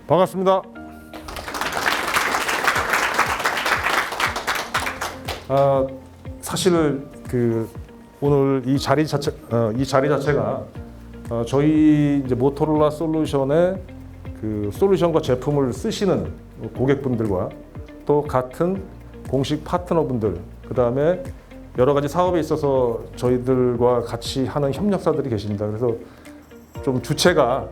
반갑습니다. 사실 오늘 이 자리 자체가 저희 이제 모토로라 솔루션의 솔루션과 제품을 쓰시는 고객분들과 또 같은 공식 파트너분들, 그 다음에 여러 가지 사업에 있어서 저희들과 같이 하는 협력사들이 계십니다. 그래서 좀 주체가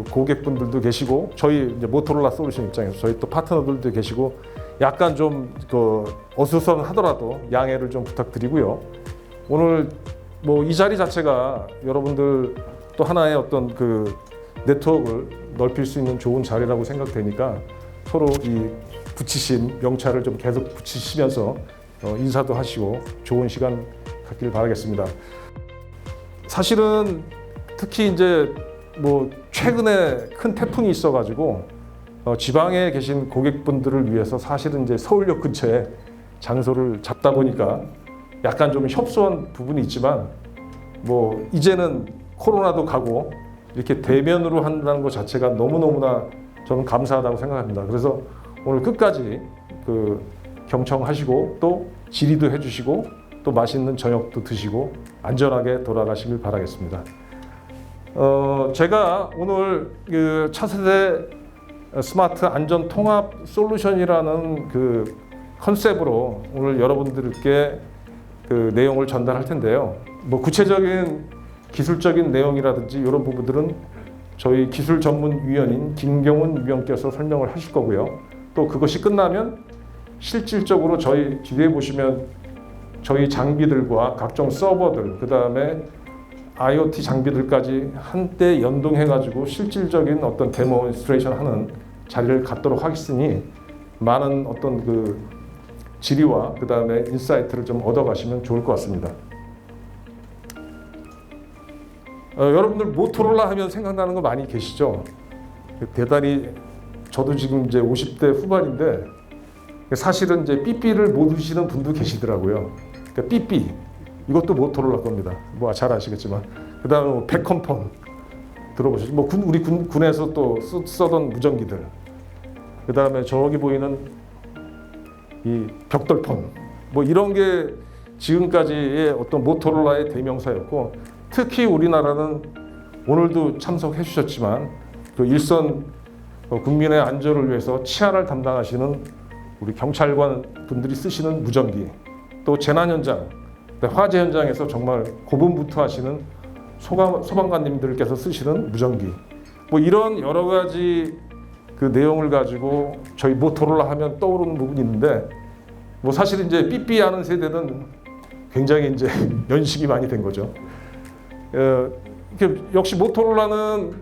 고객분들도 계시고 저희 이제 모토로라 솔루션 입장에서 저희 또 파트너들도 계시고 약간 좀 어수선하더라도 양해를 좀 부탁드리고요. 오늘 이 자리 자체가 여러분들 또 하나의 어떤 네트워크를 넓힐 수 있는 좋은 자리라고 생각되니까 서로 이 붙이신 명찰을 좀 계속 붙이시면서 인사도 하시고 좋은 시간 갖길 바라겠습니다. 사실은 특히 이제 최근에 큰 태풍이 있어가지고 지방에 계신 고객분들을 위해서 사실은 이제 서울역 근처에 장소를 잡다 보니까 약간 좀 협소한 부분이 있지만 이제는 코로나도 가고 이렇게 대면으로 한다는 것 자체가 너무너무나 저는 감사하다고 생각합니다. 그래서 오늘 끝까지 경청하시고 또 질의도 해주시고 또 맛있는 저녁도 드시고 안전하게 돌아가시길 바라겠습니다. 제가 오늘 차세대 스마트 안전 통합 솔루션이라는 컨셉으로 오늘 여러분들께 내용을 전달할 텐데요. 구체적인 기술적인 내용이라든지 이런 부분들은 저희 기술 전문위원인 김경훈 위원께서 설명을 하실 거고요. 또 그것이 끝나면 실질적으로 저희 뒤에 보시면 저희 장비들과 각종 서버들, 그 다음에 IoT 장비들까지 한때 연동해가지고 실질적인 어떤 데모스트레이션 하는 자리를 갖도록 하겠으니 많은 어떤 질의와 그 다음에 인사이트를 좀 얻어가시면 좋을 것 같습니다. 여러분들 모토로라 하면 생각나는 거 많이 계시죠? 대단히 저도 지금 이제 50대 후반인데 사실은 이제 삐삐를 모르시는 분도 계시더라고요. 그러니까 삐삐 이것도 모토로라 겁니다. 잘 아시겠지만 그 다음에 백컴폰 들어보셨죠? 우리 군에서 또 쓰던 무전기들, 그 다음에 저기 보이는 이 벽돌폰 이런 게 지금까지의 어떤 모토로라의 대명사였고, 특히 우리나라는 오늘도 참석해 주셨지만 일선 국민의 안전을 위해서 치안을 담당하시는 우리 경찰관 분들이 쓰시는 무전기, 또 재난 현장, 화재 현장에서 정말 고분부투하시는 소방관님들께서 쓰시는 무전기, 이런 여러 가지 내용을 가지고 저희 모토로라 하면 떠오르는 부분이 있는데 사실 이제 삐삐하는 세대는 굉장히 이제 연식이 많이 된 거죠. 역시 모토로라는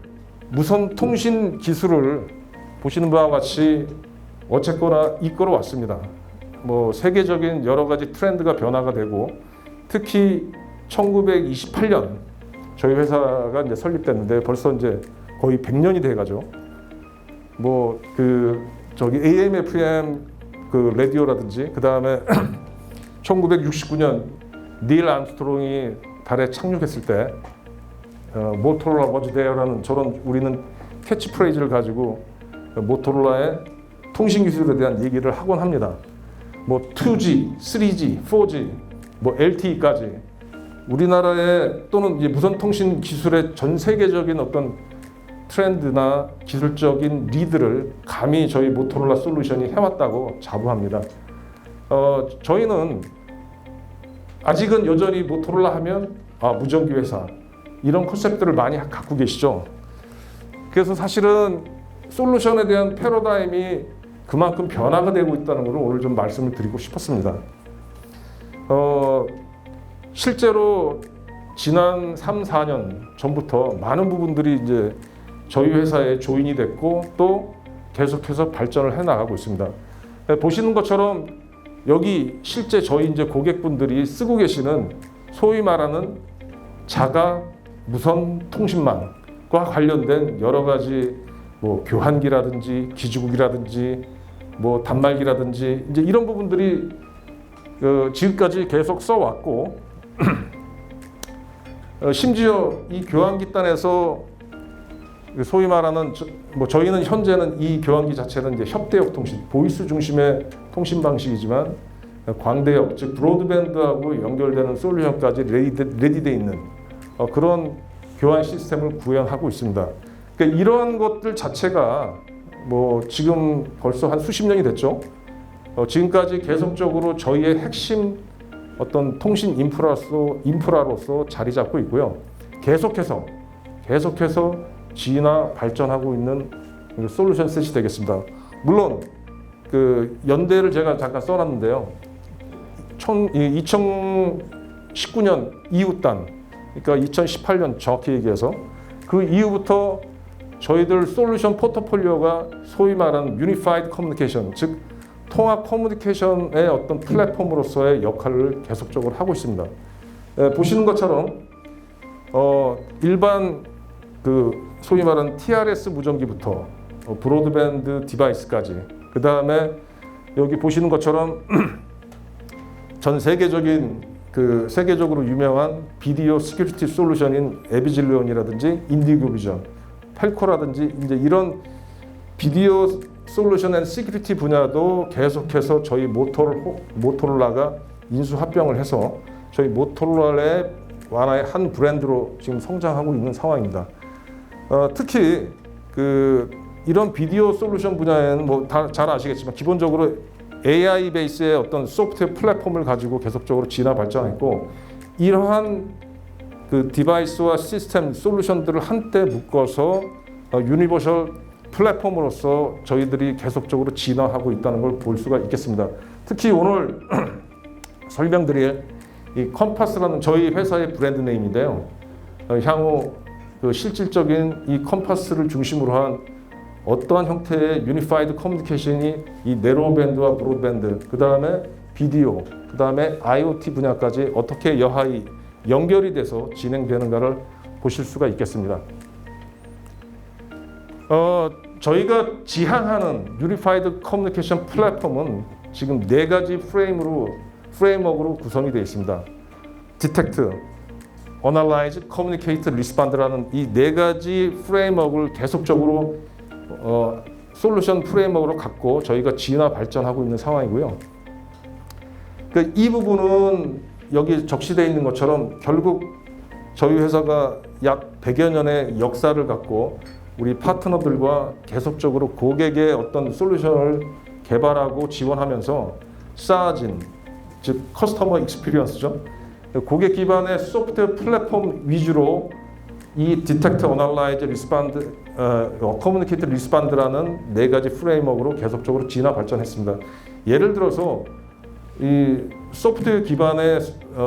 무선 통신 기술을 보시는 바와 같이 어쨌거나 이끌어 왔습니다. 세계적인 여러 가지 트렌드가 변화가 되고, 특히 1928년 저희 회사가 이제 설립됐는데 벌써 이제 거의 100년이 돼가죠. 저기 AM, FM 라디오라든지, 그 다음에 1969년 닐 암스트롱이 달에 착륙했을 때 모토로라 워즈 데어라는 저런 우리는 캐치프레이즈를 가지고 모토로라의 통신 기술에 대한 얘기를 하곤 합니다. 2G, 3G, 4G, LTE까지 우리나라의 또는 이제 무선 통신 기술의 전 세계적인 어떤 트렌드나 기술적인 리드를 감히 저희 모토로라 솔루션이 해왔다고 자부합니다. 저희는 아직은 여전히 모토로라 하면 무전기 회사 이런 컨셉들을 많이 갖고 계시죠. 그래서 사실은 솔루션에 대한 패러다임이 그만큼 변화가 되고 있다는 걸 오늘 좀 말씀을 드리고 싶었습니다. 실제로 지난 3, 4년 전부터 많은 부분들이 이제 저희 회사에 조인이 됐고 또 계속해서 발전을 해나가고 있습니다. 보시는 것처럼 여기 실제 저희 이제 고객분들이 쓰고 계시는 소위 말하는 자가 무선 통신망과 관련된 여러 가지 교환기라든지 기지국이라든지 단말기라든지 이제 이런 부분들이 지금까지 계속 써왔고 심지어 이 교환기단에서 소위 말하는 저희는 현재는 이 교환기 자체는 이제 협대역 통신, 보이스 중심의 통신 방식이지만 광대역, 즉 브로드밴드하고 연결되는 솔루션까지 레디되어 있는 그런 교환 시스템을 구현하고 있습니다. 그러니까 이런 것들 자체가 지금 벌써 한 수십 년이 됐죠. 지금까지 계속적으로 저희의 핵심 어떤 통신 인프라로서 자리 잡고 있고요. 계속해서 진화 발전하고 있는 솔루션 셋이 되겠습니다. 물론 그 연대를 제가 잠깐 써놨는데요. 2019년 이후 단, 그러니까 2018년 정확히 얘기해서 그 이후부터 저희들 솔루션 포트폴리오가 소위 말하는 유니파이드 커뮤니케이션, 즉 통합 커뮤니케이션의 어떤 플랫폼으로서의 역할을 계속적으로 하고 있습니다. 보시는 것처럼 일반 그 소위 말하는 TRS 무전기부터 브로드밴드 디바이스까지, 그 다음에 여기 보시는 것처럼 전 세계적으로 유명한 비디오 시큐리티 솔루션인 에비질리온이라든지 인디고비전, 펠코라든지 이제 이런 비디오 솔루션 앤 시큐리티 분야도 계속해서 저희 모토로라가 인수합병을 해서 저희 모토로라의 완화의 한 브랜드로 지금 성장하고 있는 상황입니다. 특히 이런 비디오 솔루션 분야에는 다 잘 아시겠지만 기본적으로 AI 베이스의 어떤 소프트웨어 플랫폼을 가지고 계속적으로 진화 발전했고, 이러한 그 디바이스와 시스템 솔루션들을 한때 묶어서 유니버셜 플랫폼으로서 저희들이 계속적으로 진화하고 있다는 걸 볼 수가 있겠습니다. 특히 오늘 설명드릴 이 컴파스라는 저희 회사의 브랜드 네임인데요. 향후 그 실질적인 이 컴파스를 중심으로 한 어떠한 형태의 유니파이드 커뮤니케이션이 이 네로밴드와 브로드밴드, 그 다음에 비디오, 그 다음에 IoT 분야까지 어떻게 여하이 연결이 돼서 진행되는가를 보실 수가 있겠습니다. 저희가 지향하는 유니파이드 커뮤니케이션 플랫폼은 지금 4가지 프레임워크로 구성이 되어 있습니다. Detect, Analyze, Communicate, Respond라는 이 4가지 프레임워크를 계속적으로 솔루션 프레임워크로 갖고 저희가 진화 발전하고 있는 상황이고요. 이 부분은 여기 적시되어 있는 것처럼 결국 저희 회사가 약 100여 년의 역사를 갖고 우리 파트너들과 계속적으로 고객의 어떤 솔루션을 개발하고 지원하면서 쌓아진, 즉 커스터머 익스피리언스죠. 고객 기반의 소프트웨어 플랫폼 위주로 이 디텍트, 어널라이즈, 리스펀드, 커뮤니케이트, 리스펀드라는 4가지 프레임워크로 계속적으로 진화 발전했습니다. 예를 들어서 이 소프트웨어 기반의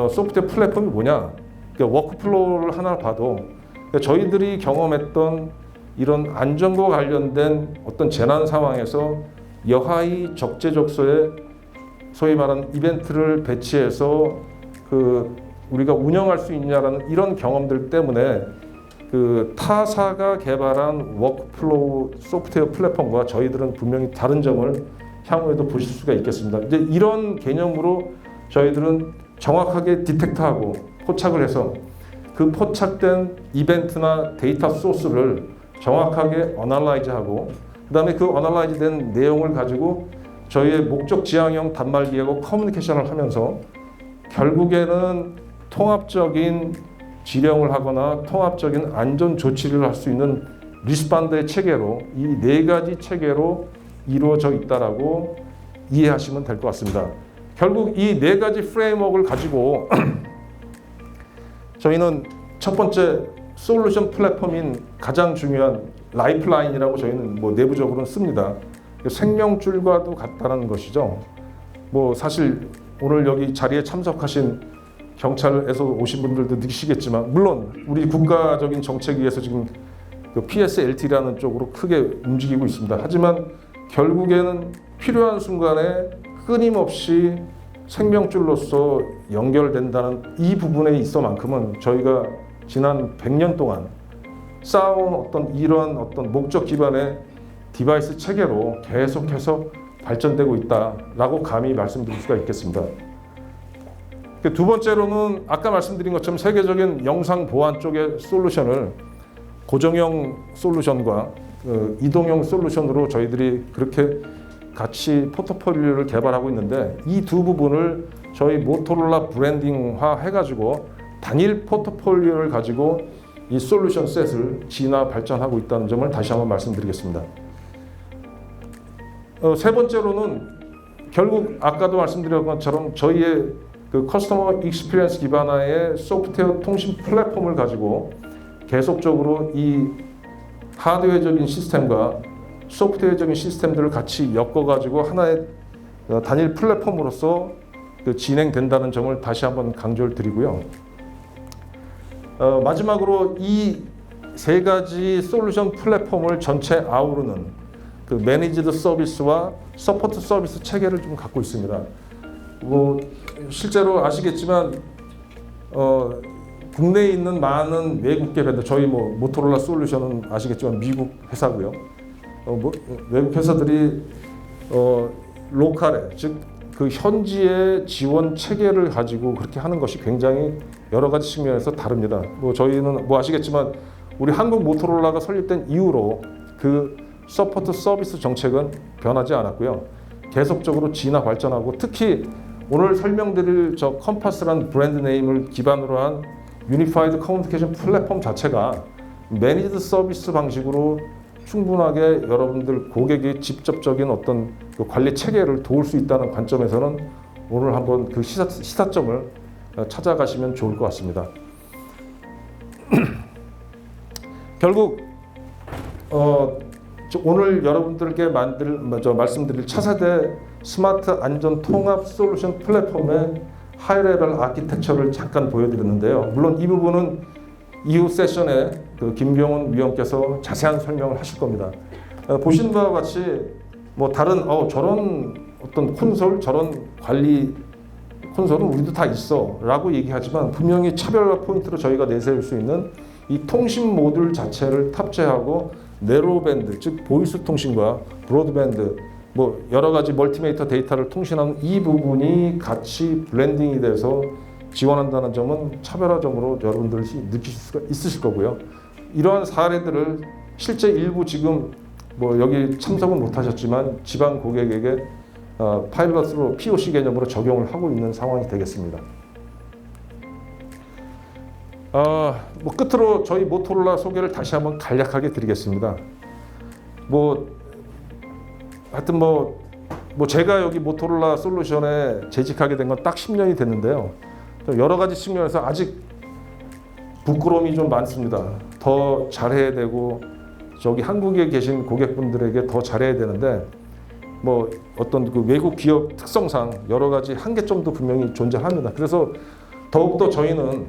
소프트웨어 플랫폼이 뭐냐? 그러니까 워크플로우를 하나 봐도 저희들이 경험했던 이런 안전과 관련된 어떤 재난 상황에서 여하이 적재적소에 소위 말하는 이벤트를 배치해서 우리가 운영할 수 있냐라는 이런 경험들 때문에 타사가 개발한 워크플로우 소프트웨어 플랫폼과 저희들은 분명히 다른 점을 향후에도 보실 수가 있겠습니다. 이제 이런 개념으로 저희들은 정확하게 디텍트하고 포착을 해서 그 포착된 이벤트나 데이터 소스를 정확하게 어널라이즈하고, 그 다음에 그 어널라이즈된 내용을 가지고 저희의 목적 지향형 단말기하고 커뮤니케이션을 하면서 결국에는 통합적인 지령을 하거나 통합적인 안전 조치를 할 수 있는 리스펀드의 체계로, 이 4가지 체계로 이루어져 있다라고 이해하시면 될 것 같습니다. 결국 이 4가지 프레임워크를 가지고 저희는 첫 번째 솔루션 플랫폼인 가장 중요한 라이프라인이라고 저희는 내부적으로는 씁니다. 생명줄과도 같다는 것이죠. 사실 오늘 여기 자리에 참석하신 경찰에서 오신 분들도 느끼시겠지만, 물론 우리 국가적인 정책에 의해서 지금 PSLT라는 쪽으로 크게 움직이고 있습니다. 하지만 결국에는 필요한 순간에 끊임없이 생명줄로서 연결된다는 이 부분에 있어만큼은 저희가 지난 100년 동안 쌓아온 이런 목적 기반의 디바이스 체계로 계속해서 발전되고 있다라고 감히 말씀드릴 수가 있겠습니다. 두 번째로는 아까 말씀드린 것처럼 세계적인 영상 보안 쪽의 솔루션을 고정형 솔루션과 이동형 솔루션으로 저희들이 그렇게 같이 포트폴리오를 개발하고 있는데, 이 두 부분을 저희 모토로라 브랜딩화 해가지고 단일 포트폴리오를 가지고 이 솔루션 셋을 진화 발전하고 있다는 점을 다시 한번 말씀드리겠습니다. 세 번째로는 결국 아까도 말씀드린 것처럼 저희의 그 커스터머 익스피리언스 기반화의 소프트웨어 통신 플랫폼을 가지고 계속적으로 이 하드웨어적인 시스템과 소프트웨어적인 시스템들을 같이 엮어가지고 하나의 단일 플랫폼으로서 진행된다는 점을 다시 한번 강조를 드리고요. 마지막으로 이 세 가지 솔루션 플랫폼을 전체 아우르는 그 매니지드 서비스와 서포트 서비스 체계를 좀 갖고 있습니다. 실제로 아시겠지만 국내에 있는 많은 외국계 밴드, 저희 모토로라 솔루션은 아시겠지만 미국 회사고요. 외국 회사들이 로컬에, 즉 그 현지의 지원 체계를 가지고 그렇게 하는 것이 굉장히 여러 가지 측면에서 다릅니다. 저희는 아시겠지만 우리 한국 모토로라가 설립된 이후로 그 서포트 서비스 정책은 변하지 않았고요. 계속적으로 진화 발전하고, 특히 오늘 설명드릴 저 컴파스라는 브랜드 네임을 기반으로 한 유니파이드 커뮤니케이션 플랫폼 자체가 매니지드 서비스 방식으로 충분하게 여러분들 고객의 직접적인 어떤 그 관리 체계를 도울 수 있다는 관점에서는 오늘 한번 그 시사점을 찾아가시면 좋을 것 같습니다. 결국 오늘 여러분들께 말씀드릴 차세대 스마트 안전 통합 솔루션 플랫폼의 하이레벨 아키텍처를 잠깐 보여드렸는데요. 물론 이 부분은 이후 세션에 그 김병훈 위원께서 자세한 설명을 하실 겁니다. 보시는 바와 같이 다른 저런 어떤 콘솔, 저런 관리 콘솔은 우리도 다 있어라고 얘기하지만, 분명히 차별화 포인트로 저희가 내세울 수 있는 이 통신 모듈 자체를 탑재하고 네로밴드, 즉 보이스 통신과 브로드밴드, 여러 가지 멀티미터 데이터를 통신하는 이 부분이 같이 블렌딩이 돼서 지원한다는 점은 차별화점으로 여러분들이 느끼실 수가 있으실 거고요. 이러한 사례들을 실제 일부 지금 여기 참석은 못하셨지만 지방 고객에게 파일럿으로 POC 개념으로 적용을 하고 있는 상황이 되겠습니다. 끝으로 저희 모토로라 소개를 다시 한번 간략하게 드리겠습니다. 하여튼 제가 여기 모토로라 솔루션에 재직하게 된 건 딱 10년이 됐는데요. 여러 가지 측면에서 아직 부끄러움이 좀 많습니다. 더 잘해야 되고, 저기 한국에 계신 고객분들에게 더 잘해야 되는데, 어떤 그 외국 기업 특성상 여러 가지 한계점도 분명히 존재합니다. 그래서 더욱더 저희는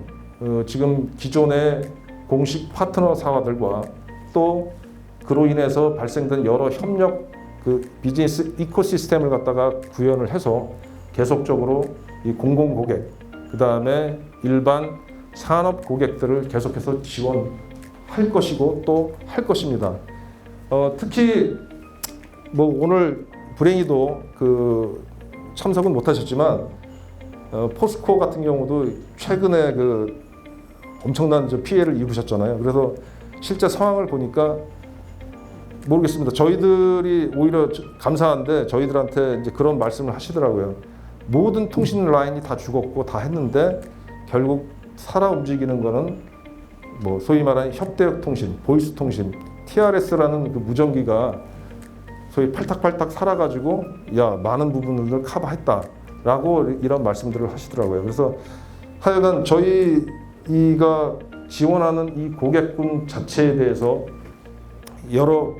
지금 기존의 공식 파트너 사업들과 또 그로 인해서 발생된 여러 협력 비즈니스 이코시스템을 갖다가 구현을 해서 계속적으로 이 공공 고객, 그 다음에 일반 산업 고객들을 계속해서 지원할 것이고 또 할 것입니다. 특히 오늘 불행히도 참석은 못하셨지만 포스코 같은 경우도 최근에 엄청난 피해를 입으셨잖아요. 그래서 실제 상황을 보니까 모르겠습니다. 저희들이 오히려 감사한데 저희들한테 이제 그런 말씀을 하시더라고요. 모든 통신 라인이 다 죽었고 다 했는데 결국 살아 움직이는 거는 소위 말하는 협대역 통신, 보이스 통신, TRS라는 그 무전기가 소위 팔딱팔딱 살아가지고 많은 부분을 커버했다라고 이런 말씀들을 하시더라고요. 그래서 하여간 저희가 지원하는 이 고객군 자체에 대해서 여러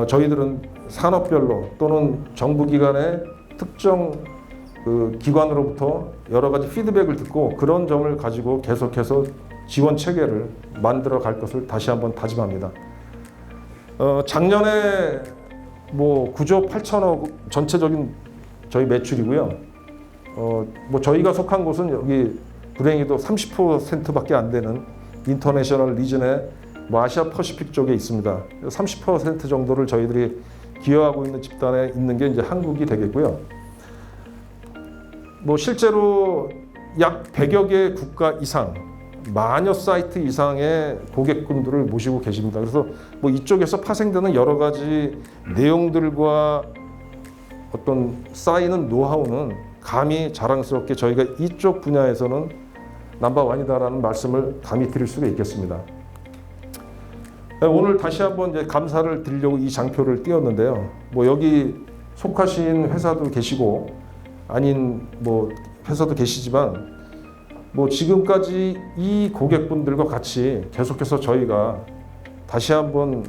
저희들은 산업별로 또는 정부기관의 특정 기관으로부터 여러 가지 피드백을 듣고 그런 점을 가지고 계속해서 지원 체계를 만들어 갈 것을 다시 한번 다짐합니다. 작년에 9조 8천억 전체적인 저희 매출이고요. 저희가 속한 곳은 여기 불행히도 30%밖에 안 되는 인터내셔널 리전의 아시아 퍼시픽 쪽에 있습니다. 30% 정도를 저희들이 기여하고 있는 집단에 있는 게 이제 한국이 되겠고요. 실제로 약 100여 개 국가 이상 만여 사이트 이상의 고객분들을 모시고 계십니다. 그래서 뭐 이쪽에서 파생되는 여러 가지 내용들과 어떤 쌓이는 노하우는 감히 자랑스럽게 저희가 이쪽 분야에서는 넘버원이다라는 말씀을 감히 드릴 수가 있겠습니다. 오늘 다시 한번 이제 감사를 드리려고 이 장표를 띄웠는데요. 뭐 여기 속하신 회사도 계시고 아닌 뭐 회사도 계시지만 뭐 지금까지 이 고객분들과 같이 계속해서 저희가 다시 한번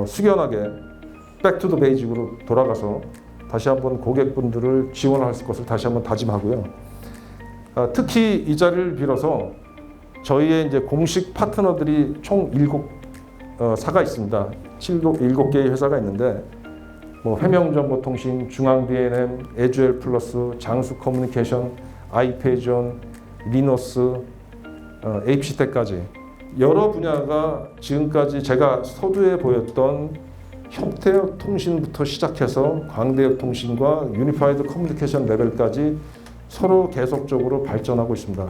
숙연하게 백투더 베이직으로 돌아가서 다시 한번 고객분들을 지원할 것을 다시 한번 다짐하고요. 특히 이 자리를 빌어서 저희의 이제 공식 파트너들이 총 7사가 있습니다. 7개의 회사가 있는데 뭐 해명정보통신, 중앙-D&M, 에듀엘 플러스, 장수 커뮤니케이션, 아이페이존, 리노스, HCT까지 여러 분야가 지금까지 제가 서두에 보였던 협태역 통신부터 시작해서 광대역 통신과 유니파이드 커뮤니케이션 레벨까지 서로 계속적으로 발전하고 있습니다.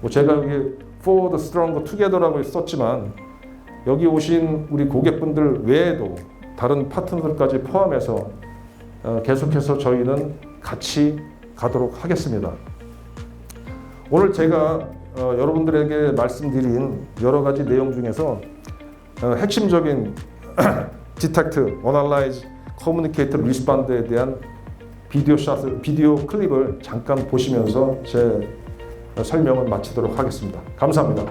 뭐 제가 여기 For the Stronger Together라고 썼지만 여기 오신 우리 고객분들 외에도 다른 파트너들까지 포함해서 계속해서 저희는 같이 가도록 하겠습니다. 오늘 제가 여러분들에게 말씀드린 여러 가지 내용 중에서 핵심적인 디텍트, 어널라이즈, 커뮤니케이터, 리스판드에 대한 비디오 클립을 잠깐 보시면서 제 설명을 마치도록 하겠습니다. 감사합니다.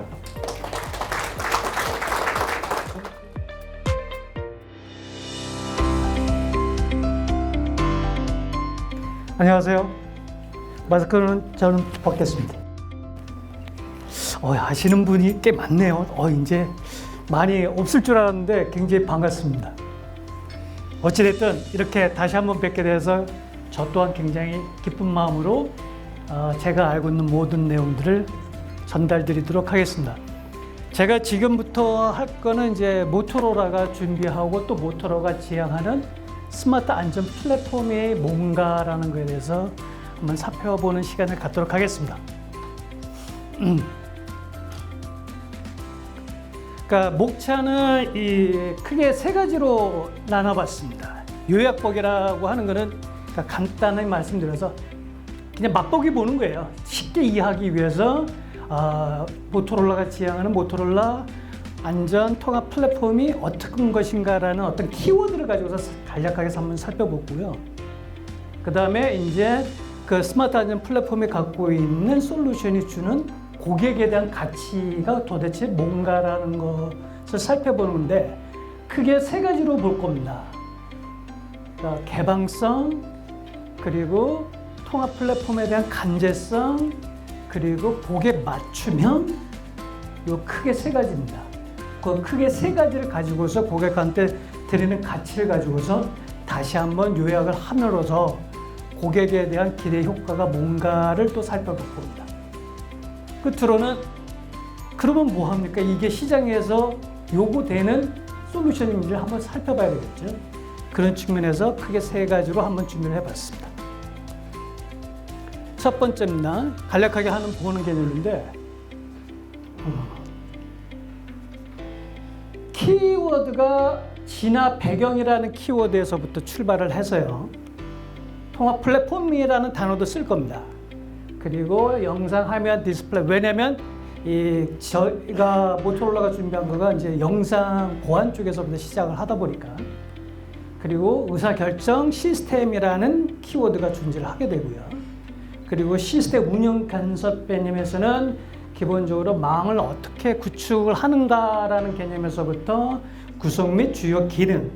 안녕하세요. 마스크는 저는 벗겠습니다. 아시는 분이 꽤 많네요. 이제 많이 없을 줄 알았는데 굉장히 반갑습니다. 어찌됐든 이렇게 다시 한번 뵙게 돼서 저 또한 굉장히 기쁜 마음으로 제가 알고 있는 모든 내용들을 전달드리도록 하겠습니다. 제가 지금부터 할 거는 이제 모토로라가 준비하고 또 모토로라가 지향하는 스마트 안전 플랫폼이 뭔가라는 것에 대해서 한번 살펴보는 시간을 갖도록 하겠습니다. 그러니까 목차는 크게 세 가지로 나눠봤습니다. 요약보기라고 하는 것은 그러니까 간단하게 말씀드려서 그냥 맛보기 보는 거예요. 쉽게 이해하기 위해서 모토로라가 지향하는 모토로라 안전 통합 플랫폼이 어떤 것인가라는 어떤 키워드를 가지고서 간략하게 한번 살펴보고요. 그 다음에 이제 그 스마트 안전 플랫폼이 갖고 있는 솔루션이 주는 고객에 대한 가치가 도대체 뭔가라는 것을 살펴보는데 크게 세 가지로 볼 겁니다. 그러니까 개방성, 그리고 통합 플랫폼에 대한 간제성, 그리고 고객 맞춤형, 요 크게 세 가지입니다. 그 크게 세 가지를 가지고서 고객한테 드리는 가치를 가지고서 다시 한번 요약을 함으로써 고객에 대한 기대 효과가 뭔가를 또 살펴볼 겁니다. 끝으로는 그러면 뭐 합니까? 이게 시장에서 요구되는 솔루션인지를 한번 살펴봐야 되겠죠. 그런 측면에서 크게 세 가지로 한번 준비를 해봤습니다. 첫 번째입니다. 간략하게 보는 개념인데 키워드가 진화 배경이라는 키워드에서부터 출발을 해서요. 통합 플랫폼이라는 단어도 쓸 겁니다. 그리고 영상 화면 디스플레이, 왜냐면 저희가 모토로라가 준비한 거가 이제 영상 보안 쪽에서부터 시작을 하다 보니까, 그리고 의사결정 시스템이라는 키워드가 존재를 하게 되고요. 그리고 시스템 운영 간섭 개념에서는 기본적으로 망을 어떻게 구축을 하는가라는 개념에서부터 구성 및 주요 기능,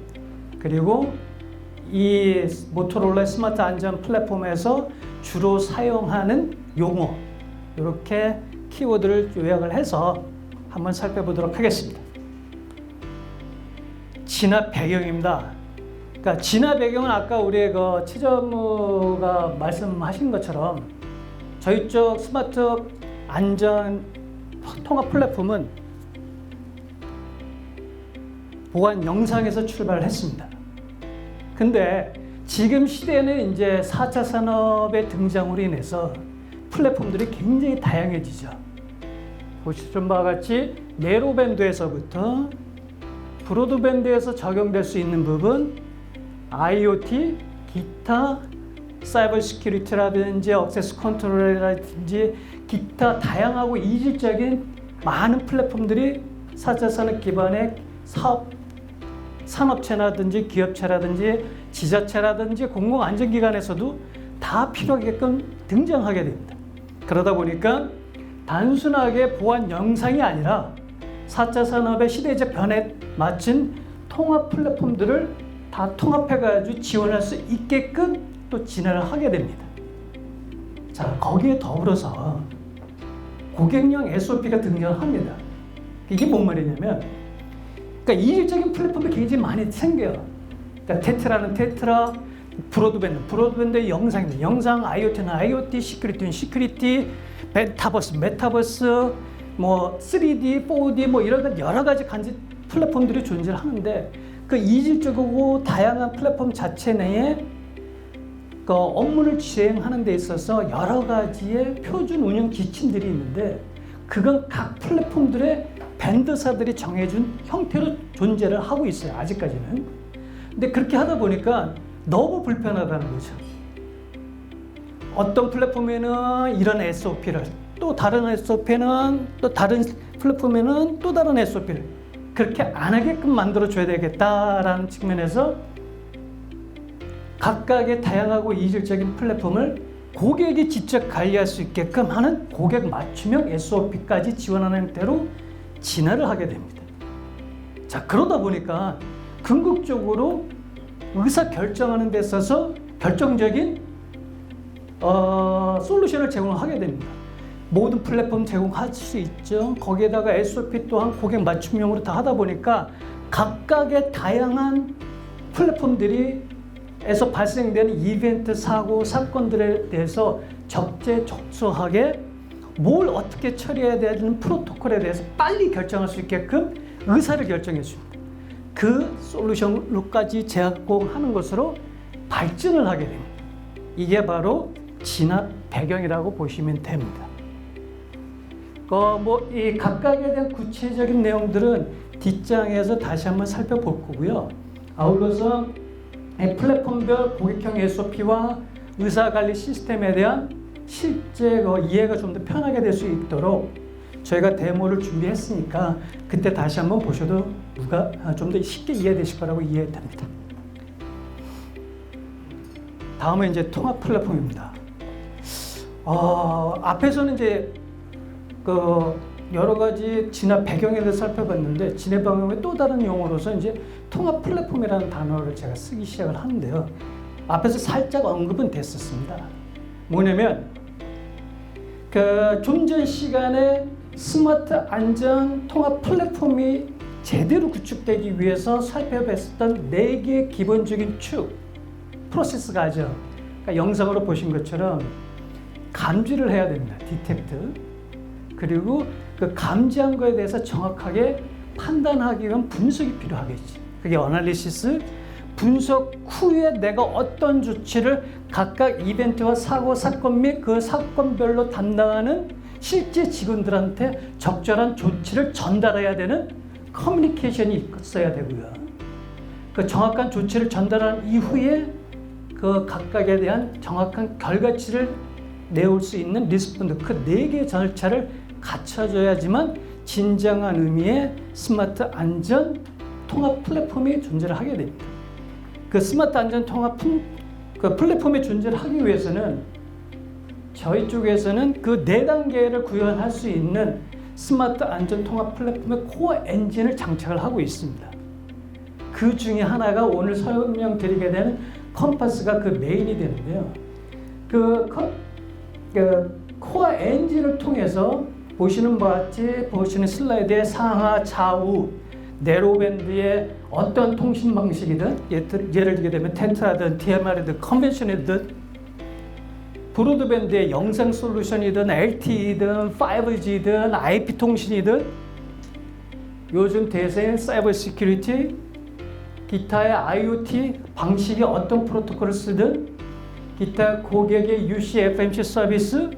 그리고 이 모토로라 스마트 안전 플랫폼에서 주로 사용하는 용어, 이렇게 키워드를 요약을 해서 한번 살펴보도록 하겠습니다. 진화 배경입니다. 그러니까 진화 배경은 아까 우리 그 최전무가 말씀하신 것처럼 저희 쪽 스마트 안전 통합 플랫폼은 보안 영상에서 출발을 했습니다. 근데 지금 시대는 이제 4차 산업의 등장으로 인해서 플랫폼들이 굉장히 다양해지죠. 보시는 바와 같이 내로밴드에서부터 브로드밴드에서 적용될 수 있는 부분, IoT, 기타, 사이버 시큐리티라든지 액세스 컨트롤이라든지 기타 다양하고 이질적인 많은 플랫폼들이 4차 산업 기반의 산업체라든지 기업체라든지 지자체라든지 공공안전기관에서도 다 필요하게끔 등장하게 됩니다. 그러다 보니까 단순하게 보안 영상이 아니라 4차 산업의 시대적 변화에 맞춘 통합 플랫폼들을 다 통합해가지고 지원할 수 있게끔 또 진화를 하게 됩니다. 자, 거기에 더불어서 고객용 SOP가 등장합니다. 이게 뭔 말이냐면, 그러니까 이질적인 플랫폼이 굉장히 많이 생겨요. 그러니까 테트라는 테트라, 브로드밴드 영상입니다. 영상, IoT는 IoT, 시큐리티는 시큐리티, 메타버스, 뭐 3D, 4D 뭐 이런 여러 가지 플랫폼들이 존재를 하는데 그 이질적이고 다양한 플랫폼 자체 내에 그 업무를 진행하는 데 있어서 여러 가지의 표준 운영 지침들이 있는데 그건 각 플랫폼들의 벤더사들이 정해준 형태로 존재를 하고 있어요. 아직까지는. 근데 그렇게 하다 보니까 너무 불편하다는 거죠. 어떤 플랫폼에는 이런 SOP를, 또 다른 SOP는 또 다른 플랫폼에는 또 다른 SOP를 그렇게 안 하게끔 만들어줘야 되겠다라는 측면에서 각각의 다양하고 이질적인 플랫폼을 고객이 직접 관리할 수 있게끔 하는 고객 맞춤형 SOP까지 지원하는 형태로 진화를 하게 됩니다. 자, 그러다 보니까 궁극적으로 의사 결정하는 데 있어서 결정적인 솔루션을 제공하게 됩니다. 모든 플랫폼 제공할 수 있죠. 거기에다가 SOP 또한 고객 맞춤형으로 다 하다 보니까 각각의 다양한 플랫폼들이 에서 발생되는 이벤트, 사고, 사건들에 대해서 적재적소하게 뭘 어떻게 처리해야 되는 프로토콜에 대해서 빨리 결정할 수 있게끔 의사를 결정해 줍니다. 그 솔루션으로까지 제공하는 것으로 발전을 하게 됩니다. 이게 바로 진화 배경이라고 보시면 됩니다. 이 각각에 대한 구체적인 내용들은 뒷장에서 다시 한번 살펴볼 거고요. 아울러서 플랫폼별 고객형 SOP와 의사관리 시스템에 대한 실제 이해가 좀 더 편하게 될 수 있도록 저희가 데모를 준비했으니까 그때 다시 한번 보셔도 좀 더 쉽게 이해되실 거라고 이해됩니다. 다음은 이제 통합 플랫폼입니다. 앞에서는 이제 여러 가지 진화 배경에 대해서 살펴봤는데 진화 배경의 또 다른 용어로서 이제 통합 플랫폼이라는 단어를 제가 쓰기 시작을 하는데요. 앞에서 살짝 언급은 됐었습니다. 뭐냐면 좀 전 시간에 스마트 안전 통합 플랫폼이 제대로 구축되기 위해서 살펴봤었던 4개의 기본적인 축 프로세스 과정. 그러니까 영상으로 보신 것처럼 감지를 해야 됩니다. 디텍트. 그리고 그 감지한 거에 대해서 정확하게 판단하기 위한 분석이 필요하겠지. 그게 어널리시스, 분석 후에 내가 어떤 조치를 각각 이벤트와 사고, 사건 및 그 사건별로 담당하는 실제 직원들한테 적절한 조치를 전달해야 되는 커뮤니케이션이 있어야 되고요. 그 정확한 조치를 전달한 이후에 그 각각에 대한 정확한 결과치를 내올 수 있는 리스폰드, 그 4개의 절차를 갖춰줘야지만 진정한 의미의 스마트 안전 통합 플랫폼이 존재를 하게 됩니다. 그 스마트 안전 통합 플랫폼이 존재를 하기 위해서는 저희 쪽에서는 그 4단계를 구현할 수 있는 스마트 안전 통합 플랫폼의 코어 엔진을 장착을 하고 있습니다. 그 중에 하나가 오늘 설명드리게 되는 컴파스가 그 메인이 되는데요. 그 코어 엔진을 통해서 보시는 바와 같이 보시는 슬라이드의 상하, 좌우, 내로밴드의 어떤 통신 방식이든 예를 들게 되면 텐트라든 TMR이든 컨벤션이든 브로드밴드의 영상 솔루션이든 LTE든 5G든 IP 통신이든 요즘 대세인 사이버 시큐리티, 기타의 IoT 방식이 어떤 프로토콜을 쓰든 기타 고객의 UC, FMC 서비스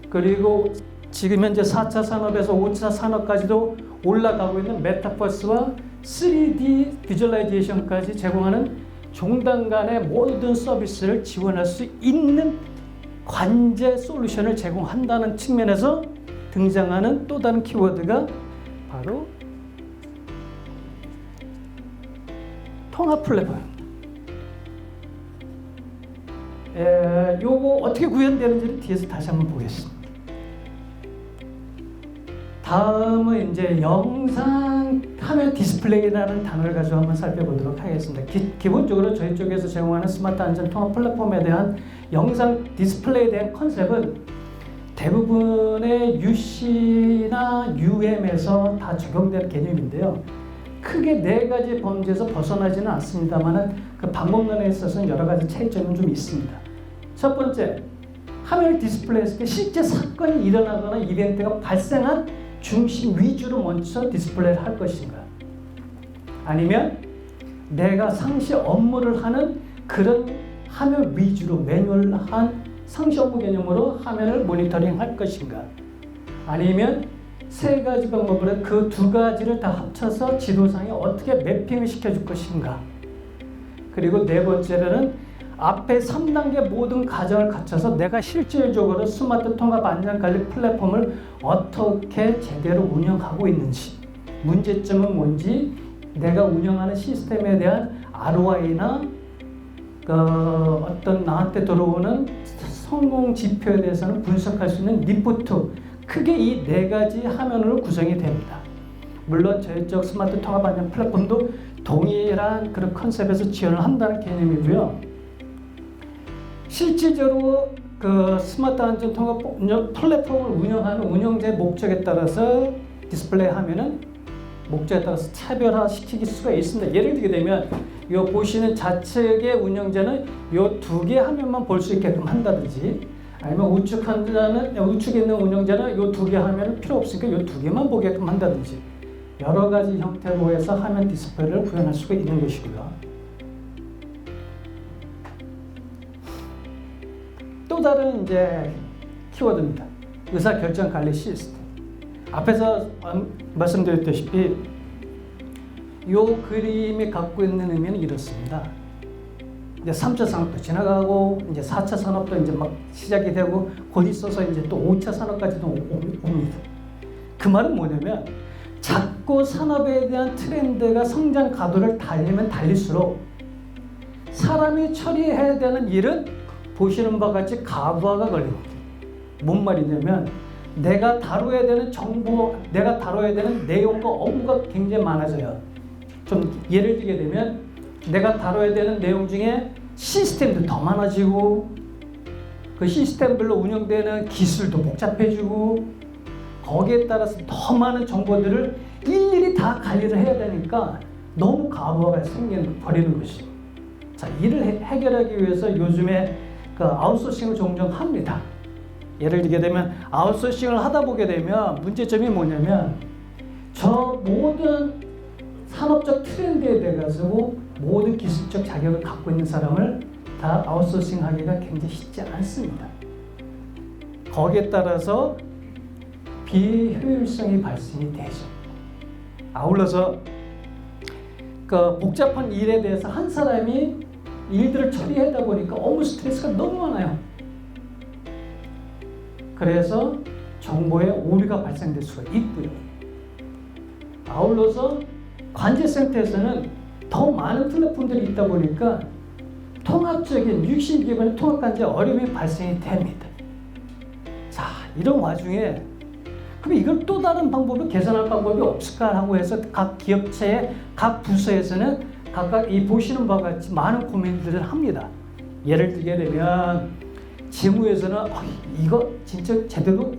그리고 지금 현재 4차 산업에서 5차 산업까지도 올라가고 있는 메타버스와 3D 비주얼라이제이션까지 제공하는 종단 간의 모든 서비스를 지원할 수 있는 관제 솔루션을 제공한다는 측면에서 등장하는 또 다른 키워드가 바로 통합 플랫폼입니다. 요거 어떻게 구현되는지를 뒤에서 다시 한번 보겠습니다. 다음은 이제 영상 화면 디스플레이라는 단어를 가지고 한번 살펴보도록 하겠습니다. 기본적으로 저희 쪽에서 제공하는 스마트 안전 통합 플랫폼에 대한 영상 디스플레이에 대한 컨셉은 대부분의 UC나 UM에서 다 적용되는 개념인데요. 크게 4가지 범주에서 벗어나지는 않습니다만 그 방법론에 있어서는 여러 가지 차이점이 좀 있습니다. 첫 번째, 화면을 디스플레이했을 때 실제 사건이 일어나거나 이벤트가 발생한 중심 위주로 먼저 디스플레이를 할 것인가, 아니면 내가 상시 업무를 하는 그런 화면 위주로 매뉴얼한 상시 업무 개념으로 화면을 모니터링 할 것인가, 아니면 3가지 방법으로 그 2가지를 다 합쳐서 지도상에 어떻게 매핑을 시켜줄 것인가, 그리고 4번째로는 앞에 3단계 모든 과정을 갖춰서 내가 실질적으로 스마트 통합 안전관리 플랫폼을 어떻게 제대로 운영하고 있는지, 문제점은 뭔지, 내가 운영하는 시스템에 대한 ROI나 어떤 나한테 들어오는 성공 지표에 대해서는 분석할 수 있는 리포트, 크게 이 4가지 화면으로 구성이 됩니다. 물론 저희 쪽 스마트 통합 안전 플랫폼도 동일한 그런 컨셉에서 지원을 한다는 개념이고요. 실질적으로 그 스마트 안전 통합 플랫폼을 운영하는 운영자의 목적에 따라서 디스플레이 화면은 목적에 따라서 차별화시킬 수가 있습니다. 예를 들게 되면 이 보시는 좌측의 운영자는 이 2개 화면만 볼 수 있게끔 한다든지, 아니면 우측에 있는 운영자는 이 2개 화면은 필요 없으니까 이 2개만 보게끔 한다든지, 여러 가지 형태로 해서 화면 디스플레이를 구현할 수가 있는 것이고요. 또 다른 이제 키워드입니다. 의사결정 관리 시스템. 앞에서 말씀드렸다시피 이 그림이 갖고 있는 의미는 이렇습니다. 이제 3차 산업도 지나가고 이제 4차 산업도 이제 막 시작이 되고 곧 있어서 이제 또 5차 산업까지도 옵니다. 그 말은 뭐냐면 자꾸 산업에 대한 트렌드가 성장 가도를 달리면 달릴수록 사람이 처리해야 되는 일은 보시는 바와 같이 가부화가 걸립니다. 뭔 말이냐면 내가 다뤄야 되는 정보, 내가 다뤄야 되는 내용과 업무가 굉장히 많아져요. 좀 예를 들게 되면 내가 다뤄야 되는 내용 중에 시스템도 더 많아지고, 그 시스템별로 운영되는 기술도 복잡해지고, 거기에 따라서 더 많은 정보들을 일일이 다 관리를 해야 되니까 너무 가부화가 생겨버리는 것이죠. 자, 이를 해결하기 위해서 요즘에 그 아웃소싱을 종종 합니다. 예를 들게 되면 아웃소싱을 하다 보게 되면 문제점이 뭐냐면 저 모든 산업적 트렌드에 대해 가지고 모든 기술적 자격을 갖고 있는 사람을 다 아웃소싱 하기가 굉장히 쉽지 않습니다. 거기에 따라서 비효율성이 발생이 되죠. 아울러서 그 복잡한 일에 대해서 한 사람이 일들을 처리하다 보니까 업무 스트레스가 너무 많아요. 그래서 정보에 오류가 발생될 수가 있고요. 아울러서 관제센터에서는 더 많은 플랫폼들이 있다 보니까 통합적인 육신 기반의 통합 관제 어려움이 발생이 됩니다. 자, 이런 와중에 그럼 이걸 또 다른 방법을 개선할 방법이 없을까 하고 해서 각 기업체의 각 부서에서는 각각 이 보시는 바와 같이 많은 고민들을 합니다. 예를 들게 되면 재무에서는 이거 진짜 제대로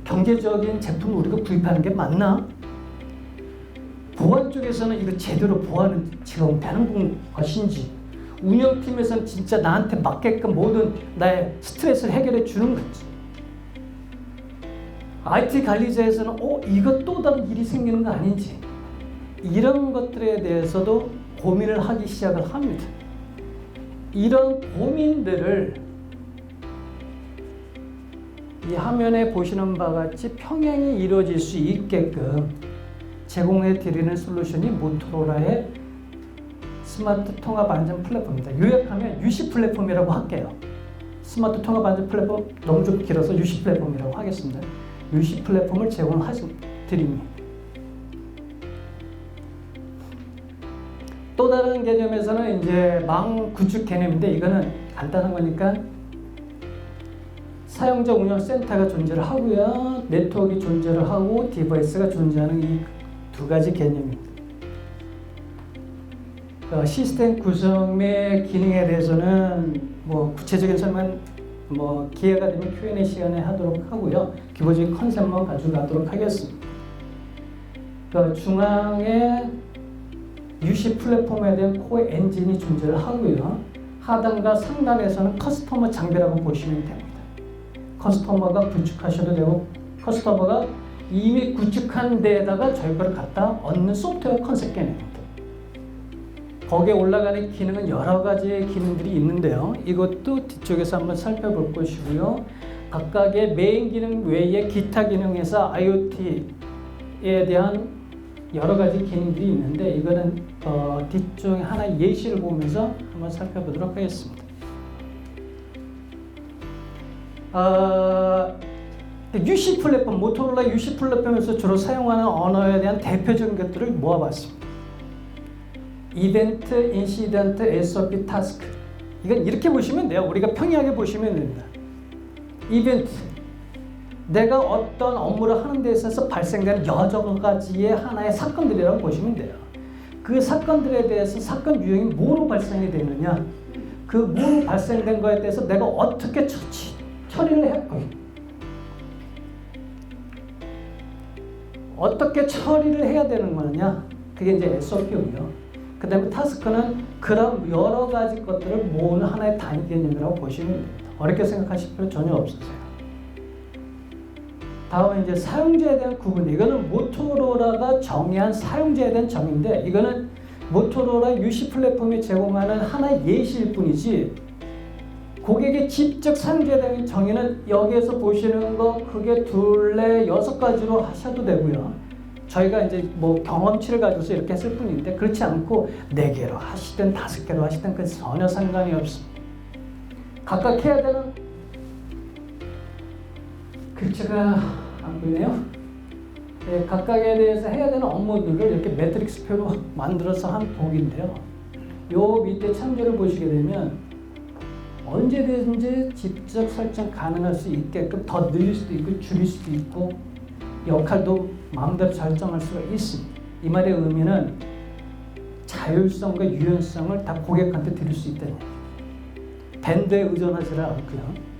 경제적인 제품을 우리가 구입하는 게 맞나? 보안 쪽에서는 이거 제대로 보안은 지금 되는 것인지, 운영팀에서는 진짜 나한테 맞게끔 모든 나의 스트레스를 해결해 주는 건지, IT 관리자에서는 이거 또 다른 일이 생기는 거 아닌지, 이런 것들에 대해서도 고민을 하기 시작을 합니다. 이런 고민들을 이 화면에 보시는 바와 같이 평행이 이루어질 수 있게끔 제공해 드리는 솔루션이 모토로라의 스마트 통합 안전 플랫폼입니다. 요약하면 UC 플랫폼이라고 할게요. 스마트 통합 안전 플랫폼 너무 좀 길어서 UC 플랫폼이라고 하겠습니다. UC 플랫폼을 제공드립니다. 또 다른 개념에서는 이제 망 구축 개념인데 이거는 간단한 거니까 사용자 운영 센터가 존재를 하고요. 네트워크가 존재를 하고 디바이스가 존재하는 이 두 가지 개념입니다. 시스템 구성 및 기능에 대해서는 뭐 구체적인 설명 기회가 되면 Q&A 시간에 하도록 하고요. 기본적인 컨셉만 가지고 가도록 하겠습니다. 중앙에 UC 플랫폼에 대한 코어 엔진이 존재를 하고요. 하단과 상단에서는 커스터머 장비라고 보시면 됩니다. 커스터머가 구축하셔도 되고 커스터머가 이미 구축한 데에다가 저희 거를 갖다 얻는 소프트웨어 컨셉 개념입니다. 거기에 올라가는 기능은 여러 가지의 기능들이 있는데요. 이것도 뒤쪽에서 한번 살펴볼 것이고요. 각각의 메인 기능 외에 기타 기능에서 IoT에 대한 여러 가지 기능들이 있는데 이거는 뒤쪽에 하나의 예시를 보면서 한번 살펴보도록 하겠습니다. UC 플랫폼, 모토로라 UC 플랫폼에서 주로 사용하는 언어에 대한 대표적인 것들을 모아봤습니다. 이벤트, 인시던트, SOP, 타스크. 이건 이렇게 보시면 돼요. 우리가 평이하게 보시면 됩니다. 이벤트. 내가 어떤 업무를 하는 데 있어서 발생되는 여러 가지의 하나의 사건들이라고 보시면 돼요. 그 사건들에 대해서 사건 유형이 뭐로 발생이 되느냐, 그 뭐로 발생된 거에 대해서 내가 어떻게 처리를 했고 어떻게 처리를 해야 되는 거냐, 그게 이제 SOP고요. 그 다음에 타스크는 그런 여러 가지 것들을 모으는 하나의 단위 개념이라고 보시면 됩니다. 어렵게 생각하실 필요 전혀 없으세요. 다음은 이제 사용자에 대한 구분. 이거는 모토로라가 정의한 사용자에 대한 정의인데 이거는 모토로라 UC 플랫폼이 제공하는 하나의 예시일 뿐이지 고객의 직접 사용자에 대한 정의는 여기에서 보시는 거 크게 둘레 6가지로 하셔도 되고요. 저희가 이제 경험치를 가지고서 이렇게 했을 뿐인데 그렇지 않고 4개로 하시든 5개로 하시든 그 전혀 상관이 없습니다. 각각 해야 되는 글자가 안 보이네요. 네, 각각에 대해서 해야 되는 업무들을 이렇게 매트릭스표로 만들어서 한 복인데요. 요 밑에 참조를 보시게 되면 언제든지 직접 설정 가능할 수 있게끔 더 늘릴 수도 있고 줄일 수도 있고 역할도 마음대로 설정할 수가 있습니다. 이 말의 의미는 자율성과 유연성을 다 고객한테 드릴 수 있다는 얘기예요. 밴드에 의존하지 않고요.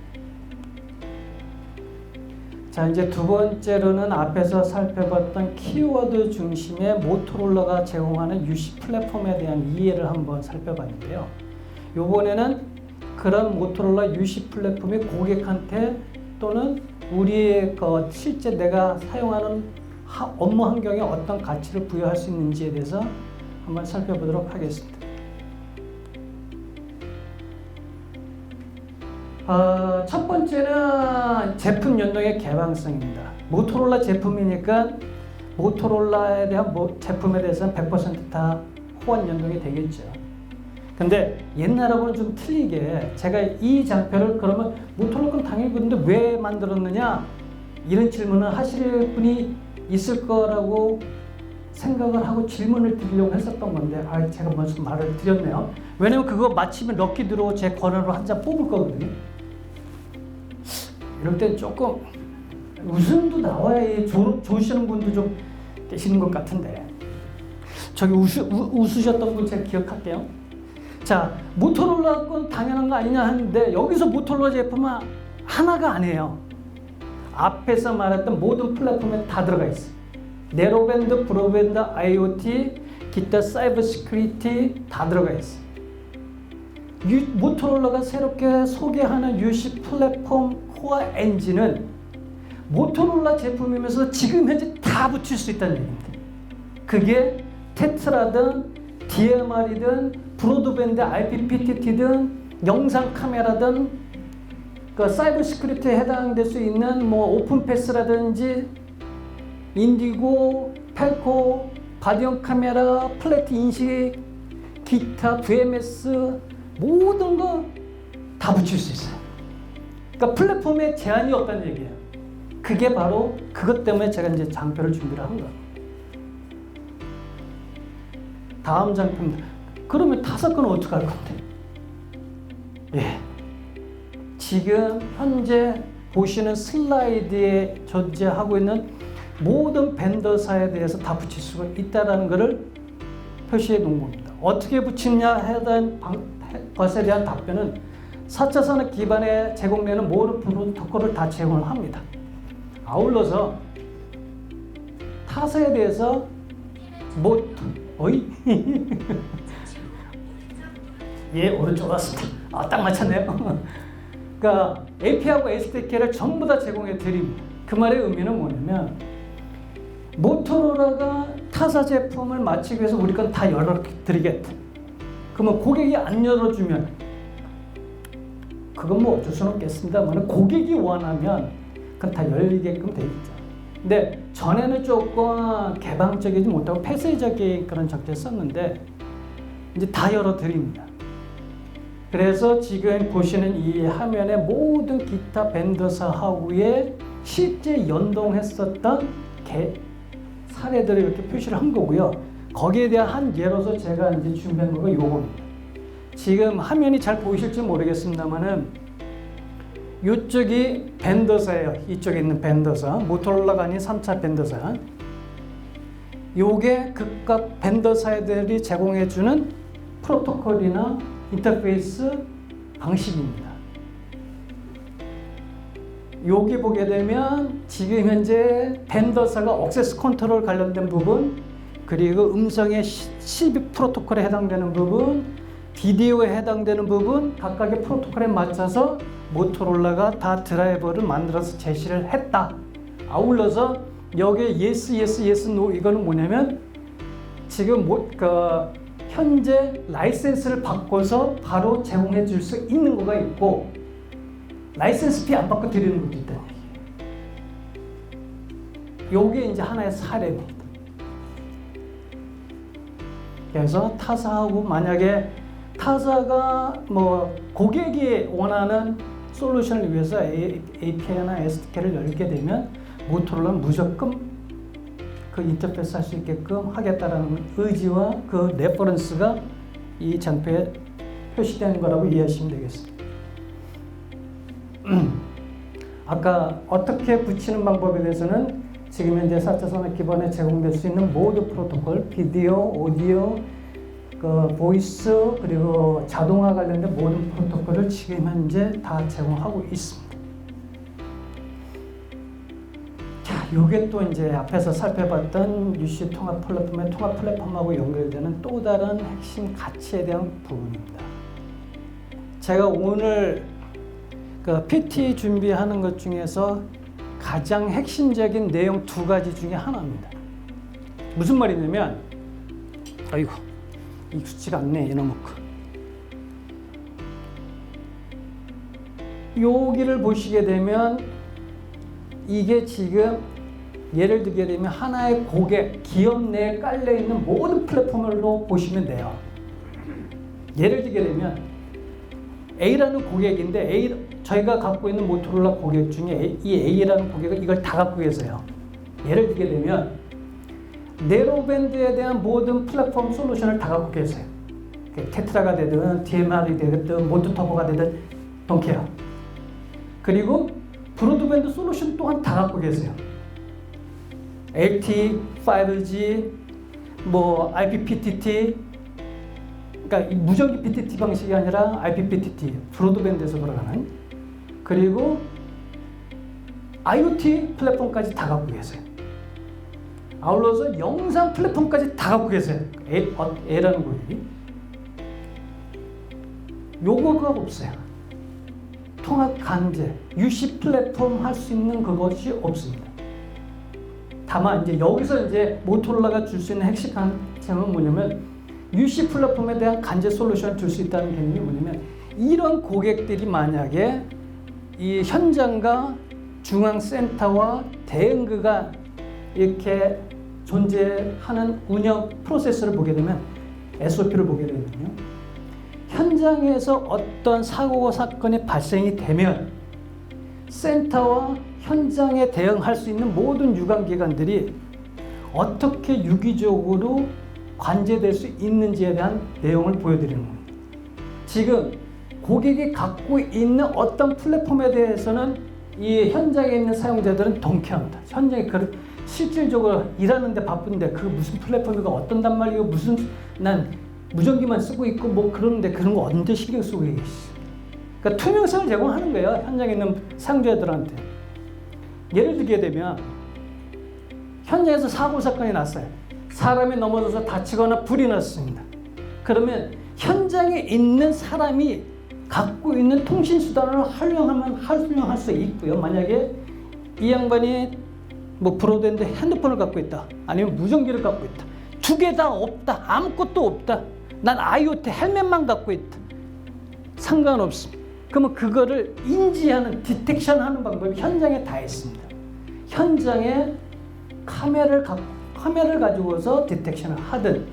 자, 이제 두 번째로는 앞에서 살펴봤던 키워드 중심의 모토로라가 제공하는 UC 플랫폼에 대한 이해를 한번 살펴봤는데요. 이번에는 그런 모토로라 UC 플랫폼이 고객한테 또는 우리의 실제 내가 사용하는 업무 환경에 어떤 가치를 부여할 수 있는지에 대해서 한번 살펴보도록 하겠습니다. 첫 번째는 제품 연동의 개방성입니다. 모토로라 제품이니까 모토로라에 대한 제품에 대해서는 100% 다 호환 연동이 되겠죠. 근데 옛날하고는 좀 틀리게 제가 이 장표를 그러면 모토로라 건 당연히 그런데 왜 만들었느냐 이런 질문을 하실 분이 있을 거라고 생각을 하고 질문을 드리려고 했었던 건데 제가 먼저 말을 드렸네요. 왜냐면 그거 마치면 럭키드로 제 권한으로 한 장 뽑을 거거든요. 이럴 땐 조금 웃음도 나와야 좋으시는 분도 좀 계시는 것 같은데 저기 웃으셨던 분 제가 기억할게요. 자, 모토로라 건 당연한 거 아니냐 하는데 여기서 모토로라 제품은 하나가 아니에요. 앞에서 말했던 모든 플랫폼에 다 들어가 있어요. 네로밴드, 브로밴드, IoT, 기타 사이버 시큐리티 다 들어가 있어요. 모토로라가 새롭게 소개하는 UC 플랫폼 코어 엔진은 모토로라 제품이면서 지금 현재 다 붙일 수 있다는 얘기입니다. 그게 테트라든 DMR이든 브로드밴드 IPPTT든 영상 카메라든 그 사이버 시큐리티에 해당될 수 있는 뭐 오픈패스라든지 인디고, 펠코, 바디온 카메라, 플랫 인식, 기타, VMS 모든 거 다 붙일 수 있어요. 그러니까 플랫폼에 제한이 없다는 얘기예요. 그게 바로 그것 때문에 제가 이제 장표를 준비를 한 거예요. 다음 장표입니다. 그러면 타사건은 어떻게 할 건데? 예. 지금 현재 보시는 슬라이드에 존재하고 있는 모든 벤더사에 대해서 다 붙일 수가 있다는 것을 표시해 놓은 겁니다. 어떻게 붙이냐 해당 것에 대한 답변은 4차 산업 기반에 제공되는 모든 프로토콜을 다 제공을 합니다. 아울러서 타사에 대해서 예, 오른쪽 왔습니다. 딱 맞췄네요. 그러니까 API하고 SDK를 전부 다 제공해 드립니다. 그 말의 의미는 뭐냐면 모토로라가 타사 제품을 맞추기 위해서 우리 건 다 열어드리겠다. 그러면 고객이 안 열어주면 그건 뭐 어쩔 수는 없겠습니다만 고객이 원하면 그건 다 열리게끔 되겠죠. 근데 전에는 조금 개방적이지 못하고 폐쇄적인 그런 적재를 썼는데 이제 다 열어드립니다. 그래서 지금 보시는 이 화면에 모든 기타 벤더사하고의 실제 연동했었던 사례들을 이렇게 표시를 한 거고요. 거기에 대한 한 예로서 제가 이제 준비한 거가 요겁니다. 지금 화면이 잘 보이실지 모르겠습니다만은 이쪽이 벤더사예요. 이쪽에 있는 벤더사, 모토로라가 아닌 3차 벤더사. 요게 각각 벤더사들이 제공해주는 프로토콜이나 인터페이스 방식입니다. 여기 보게 되면 지금 현재 벤더사가 억세스 컨트롤 관련된 부분, 그리고 음성의 CB 프로토콜에 해당되는 부분, 비디오에 해당되는 부분 각각의 프로토콜에 맞춰서 모토로라가 다 드라이버를 만들어서 제시를 했다. 아울러서 여기에 yes, yes, yes, no 이거는 뭐냐면 지금 현재 라이센스를 바꿔서 바로 제공해 줄 수 있는 거가 있고 라이센스 피 안 받고 드리는 것도 있다는 얘기예요. 이게 이제 하나의 사례입니다. 그래서 타사하고 만약에 타사가 뭐 고객이 원하는 솔루션을 위해서 API나 SDK를 열게 되면 모토로라는 무조건 그 인터페이스 할 수 있게끔 하겠다라는 의지와 그 레퍼런스가 이 장표에 표시되는 거라고 이해하시면 되겠습니다. 아까 어떻게 붙이는 방법에 대해서는 지금 현재 4차 산업 기반에 제공될 수 있는 모든 프로토콜, 비디오, 오디오, 보이스 그리고 자동화 관련된 모든 프로토콜을 지금 현재 다 제공하고 있습니다. 자, 이게 또 이제 앞에서 살펴봤던 UC 통합 플랫폼의 통합 플랫폼하고 연결되는 또 다른 핵심 가치에 대한 부분입니다. 제가 오늘 PT 준비하는 것 중에서 가장 핵심적인 내용 두 가지 중에 하나입니다. 무슨 말이냐면, 아이고, 익숙지가 않네, 이놈의 여기를 보시게 되면 이게 지금 예를 들게 되면 하나의 고객, 기업 내에 깔려있는 모든 플랫폼으로 보시면 돼요. 예를 들게 되면 A라는 고객인데 저희가 갖고 있는 모토로라 고객 중에 이 A라는 고객은 이걸 다 갖고 계세요. 예를 들게 되면 네로밴드에 대한 모든 플랫폼 솔루션을 다 갖고 계세요. 테트라가 되든 DMR이 되든 모토터보가 되든 동케어. 그리고 브로드밴드 솔루션 또한 다 갖고 계세요. LTE, 5G, IPPTT, 그러니까 무전기 PTT 방식이 아니라 IPPTT, 브로드밴드에서 돌아가는, 그리고 IoT 플랫폼까지 다 갖고 계세요. 아울러서 영상 플랫폼까지 다 갖고 계세요. A라는 고객이. 요거가 없어요. 통합 강제, UC 플랫폼 할 수 있는 그것이 없습니다. 다만 이제 여기서 이제 모토로라가 줄 수 있는 핵심 강점은 뭐냐면 UC 플랫폼에 대한 간제 솔루션을 줄 수 있다는 개념이 뭐냐면 이런 고객들이 만약에 이 현장과 중앙센터와 대응구가 이렇게 존재하는 운영 프로세스를 보게 되면 SOP를 보게 되면요. 현장에서 어떤 사고가 사건이 발생이 되면 센터와 현장에 대응할 수 있는 모든 유관기관들이 어떻게 유기적으로 관제될 수 있는지에 대한 내용을 보여드리는 겁니다. 지금 고객이 갖고 있는 어떤 플랫폼에 대해서는 이 현장에 있는 사용자들은 동쾌합니다. 현장에 실질적으로 일하는데 바쁜데 그 무슨 플랫폼이고 어떤 단말이고 무슨 난 무전기만 쓰고 있고 뭐 그러는데 그런 거 언제 신경 쓰고 계시죠? 그러니까 투명성을 제공하는 거예요. 현장에 있는 사용자들한테. 예를 들게 되면 현장에서 사고 사건이 났어요. 사람이 넘어져서 다치거나 불이 났습니다. 그러면 현장에 있는 사람이 갖고 있는 통신 수단을 활용할 수 있고요. 만약에 이 양반이 뭐 브로드밴드 핸드폰을 갖고 있다, 아니면 무전기를 갖고 있다, 두 개 다 없다, 아무것도 없다, 난 IoT 헬멧만 갖고 있다, 상관없습니다. 그러면 그거를 인지하는 디텍션하는 방법이 현장에 다 있습니다. 현장에 카메라를 가지고서 디텍션을 하든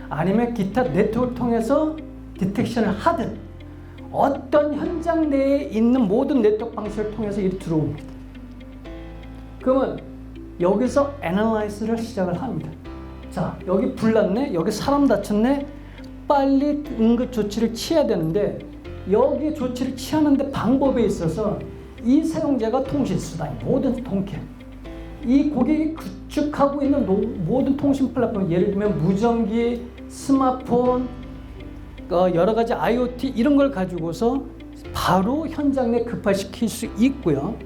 아니면 기타 네트워크를 통해서 디텍션을 하든 어떤 현장 내에 있는 모든 네트워크 방식을 통해서 일이 들어옵니다. 그러면 여기서 애널라이즈를 시작을 합니다. 자, 여기 불 났네, 여기 사람 다쳤네, 빨리 응급 조치를 취해야 되는데 여기 조치를 취하는데 방법에 있어서 이 사용자가 통신수단, 모든 통계, 이 고객이 구축하고 있는 모든 통신 플랫폼, 예를 들면 무전기, 스마트폰, 여러 가지 IoT 이런 걸 가지고서 바로 현장 내 급발시킬 수 있고요.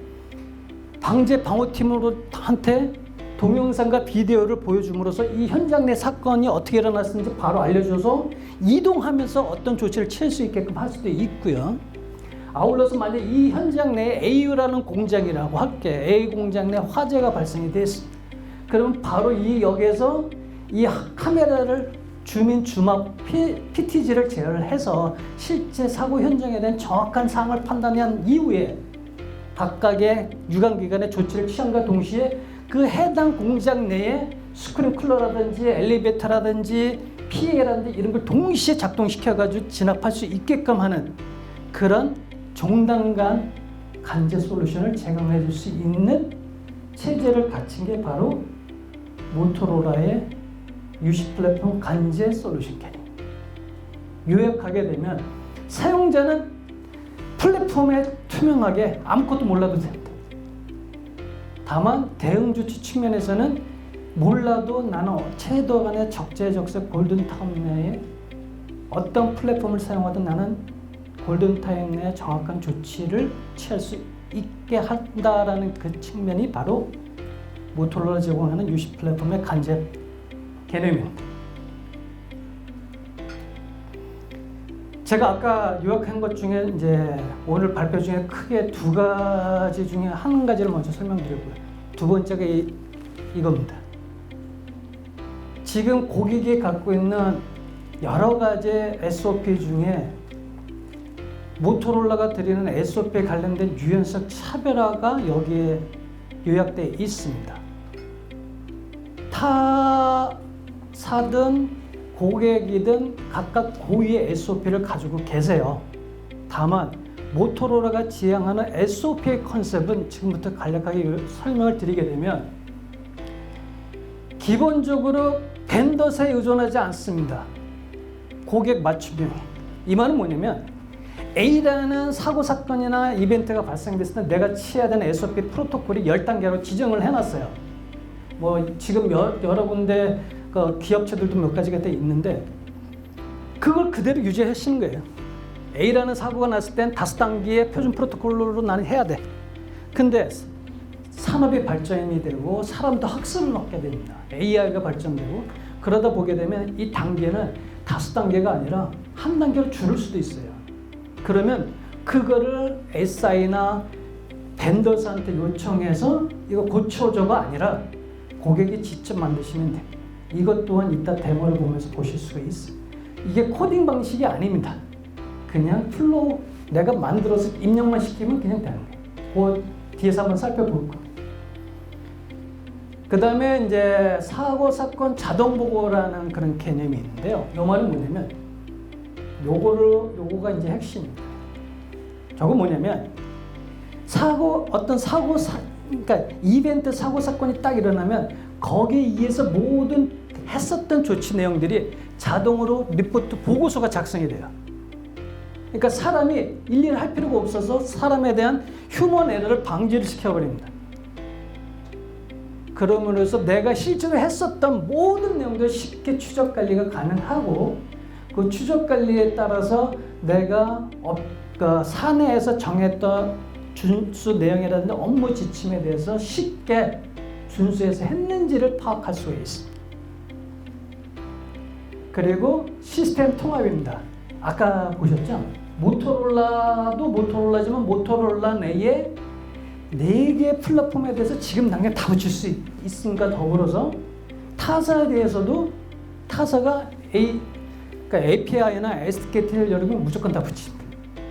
방어팀한테 동영상과 비디오를 보여줌으로써 이 현장 내 사건이 어떻게 일어났는지 바로 알려줘서 이동하면서 어떤 조치를 취할 수 있게끔 할 수도 있고요. 아울러서 만약 이 현장 내에 A라는 공장이라고 할게. A 공장 내 화재가 발생이 됐습니다. 그럼 바로 이 역에서 이 카메라를 주민주막 PTG를 제어를 해서 실제 사고 현장에 대한 정확한 상황을 판단한 이후에 각각의 유관기관의 조치를 취함과 동시에 그 해당 공장 내에 스프링클러라든지 엘리베이터라든지 PA라든지 이런 걸 동시에 작동시켜가지고 진압할 수 있게끔 하는 그런 종단간 간제 솔루션을 제공해 줄 수 있는 체제를 갖춘 게 바로 모토로라의 UC 플랫폼 간제 솔루션 캐리입니다. 요약하게 되면 사용자는 플랫폼에 투명하게 아무것도 몰라도 됩니다. 다만 대응 조치 측면에서는 몰라도 나는 채도 간의 적재적소 골든타임 내에 어떤 플랫폼을 사용하든 나는 골든타임 내에 정확한 조치를 취할 수 있게 한다라는 그 측면이 바로 모토로라 제공하는 UC 플랫폼의 간제 개념입니다. 제가 아까 요약한 것 중에 이제 오늘 발표 중에 크게 두 가지 중에 한 가지를 먼저 설명드리고요. 두 번째가 이겁니다. 지금 고객이 갖고 있는 여러 가지 SOP 중에 모토로라가 드리는 SOP에 관련된 유연성 차별화가 여기에 요약되어 있습니다. 타사든 고객이든 각각 고유의 SOP를 가지고 계세요. 다만 모토로라가 지향하는 SOP의 컨셉은 지금부터 간략하게 설명을 드리게 되면 기본적으로 벤더사에 의존하지 않습니다. 고객 맞춤형. 이 말은 뭐냐면 A라는 사고 사건이나 이벤트가 발생됐을 때 내가 취해야 되는 SOP 프로토콜이 10단계로 지정을 해놨어요. 뭐 지금 여러 군데 그 기업체들도 몇 가지가 돼 있는데 그걸 그대로 유지하시는 거예요. A라는 사고가 났을 땐 5단계의 표준 프로토콜로 나는 해야 돼. 근데 산업이 발전이 되고 사람도 학습을 얻게 됩니다. AI가 발전되고 그러다 보게 되면 이 단계는 5단계가 아니라 한 단계로 줄일 수도 있어요. 그러면 그거를 SI나 벤더스한테 요청해서 이거 고쳐줘가 아니라 고객이 직접 만드시면 돼요. 이것 또한 이따 데모를 보면서 보실 수가 있어요. 이게 코딩 방식이 아닙니다. 그냥 플로우 내가 만들어서 입력만 시키면 그냥 되는 거예요. 그 뒤에서 한번 살펴볼 거예요. 그 다음에 이제 사고 사건 자동 보고라는 그런 개념이 있는데요. 이 말은 뭐냐면 요거가 이제 핵심입니다. 저거 뭐냐면 그러니까 이벤트 사고 사건이 딱 일어나면 거기에 의해서 모든 했었던 조치 내용들이 자동으로 리포트 보고서가 작성이 돼요. 그러니까 사람이 일일이 할 필요가 없어서 사람에 대한 휴먼 에러를 방지를 시켜버립니다. 그러므로서 내가 실제로 했었던 모든 내용들 쉽게 추적 관리가 가능하고 그 추적 관리에 따라서 내가 그 사내에서 정했던 준수 내용이라든지 업무 지침에 대해서 쉽게 준수해서 했는지를 파악할 수가 있습니다. 그리고 시스템 통합입니다. 아까 보셨죠? 모토로라도 모토로라지만 모토로라 내에 4개의 플랫폼에 대해서 지금 당장 다 붙일 수 있음과 더불어서 타사에 대해서도 타사가 그러니까 API나 SDK를 열으면 무조건 다 붙입니다.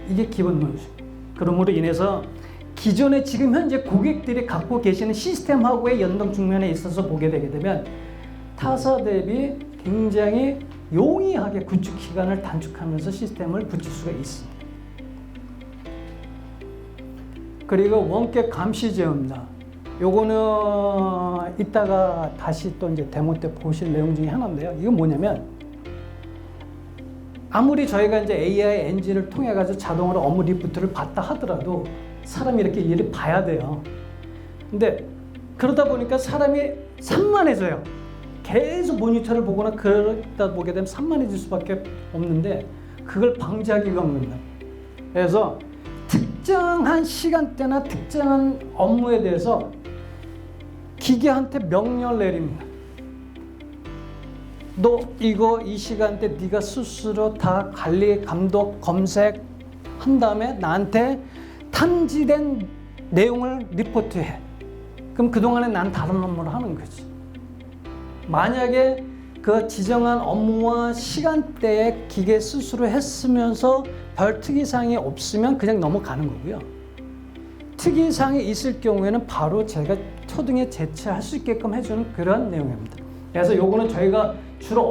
이게 기본 논술. 그러므로 인해서 기존에 지금 현재 고객들이 갖고 계시는 시스템하고의 연동 측면에 있어서 보게 되게 되면 타사 대비 굉장히 용이하게 구축 기간을 단축하면서 시스템을 붙일 수가 있습니다. 그리고 원격 감시 제어입니다. 요거는 이따가 다시 또 이제 데모 때 보실 내용 중에 하나인데요. 이건 뭐냐면 아무리 저희가 이제 AI 엔진을 통해 가지고 자동으로 업무 리포트를 봤다 하더라도 사람이 이렇게 일일이 봐야 돼요. 근데 그러다 보니까 사람이 산만해져요. 계속 모니터를 보거나 그러다 보게 되면 산만해질 수밖에 없는데 그걸 방지하기 위한 겁니다. 그래서 특정한 시간대나 특정한 업무에 대해서 기계한테 명령을 내립니다. 너 이거 이 시간대 네가 스스로 다 관리, 감독, 검색 한 다음에 나한테 탐지된 내용을 리포트해. 그럼 그동안에 난 다른 업무를 하는 거지. 만약에 그 지정한 업무와 시간대에 기계 스스로 했으면서 별 특이사항이 없으면 그냥 넘어가는 거고요. 특이사항이 있을 경우에는 바로 제가 초등에 제출할 수 있게끔 해주는 그런 내용입니다. 그래서 요거는 저희가 주로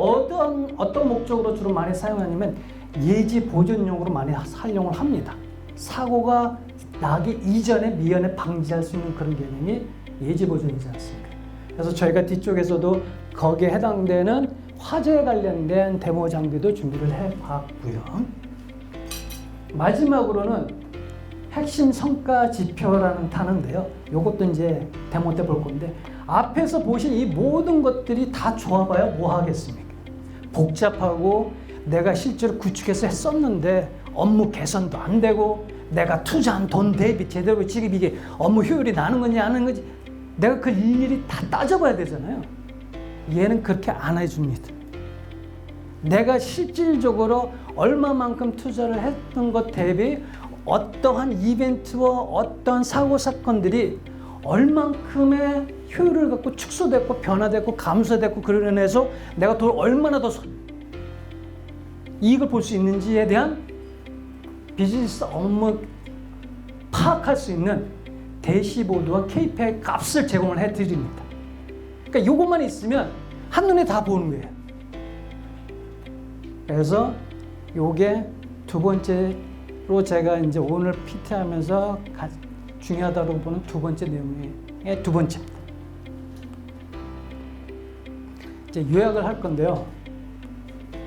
어떤 목적으로 주로 많이 사용하냐면 예지 보존용으로 많이 사용을 합니다. 사고가 나기 이전에 미연에 방지할 수 있는 그런 개념이 예지 보존이지 않습니까? 그래서 저희가 뒤쪽에서도 거기에 해당되는 화재에 관련된 데모 장비도 준비를 해봤고요. 마지막으로는 핵심 성과 지표라는 단어인데요. 이것도 이제 데모 때 볼 건데 앞에서 보신 이 모든 것들이 다 좋아봐야 뭐 하겠습니까? 복잡하고 내가 실제로 구축해서 했었는데 업무 개선도 안 되고 내가 투자한 돈 대비 제대로 지금 이게 업무 효율이 나는 건지 안 하는 건지 내가 그 일일이 다 따져봐야 되잖아요. 얘는 그렇게 안 해줍니다. 내가 실질적으로 얼마만큼 투자를 했던 것 대비 어떠한 이벤트와 어떤 사고 사건들이 얼만큼의 효율을 갖고 축소됐고 변화됐고 감소됐고 그러는 해서 내가 돈 얼마나 더 이익을 볼 수 있는지에 대한 비즈니스 업무 파악할 수 있는 대시보드와 KPI 값을 제공을 해드립니다. 그러니까 이것만 있으면 한눈에 다 보는 거예요. 그래서 이게 두 번째로 제가 이제 오늘 PT하면서 중요하다고 보는 두 번째 내용의 두 번째입니다. 이제 요약을 할 건데요.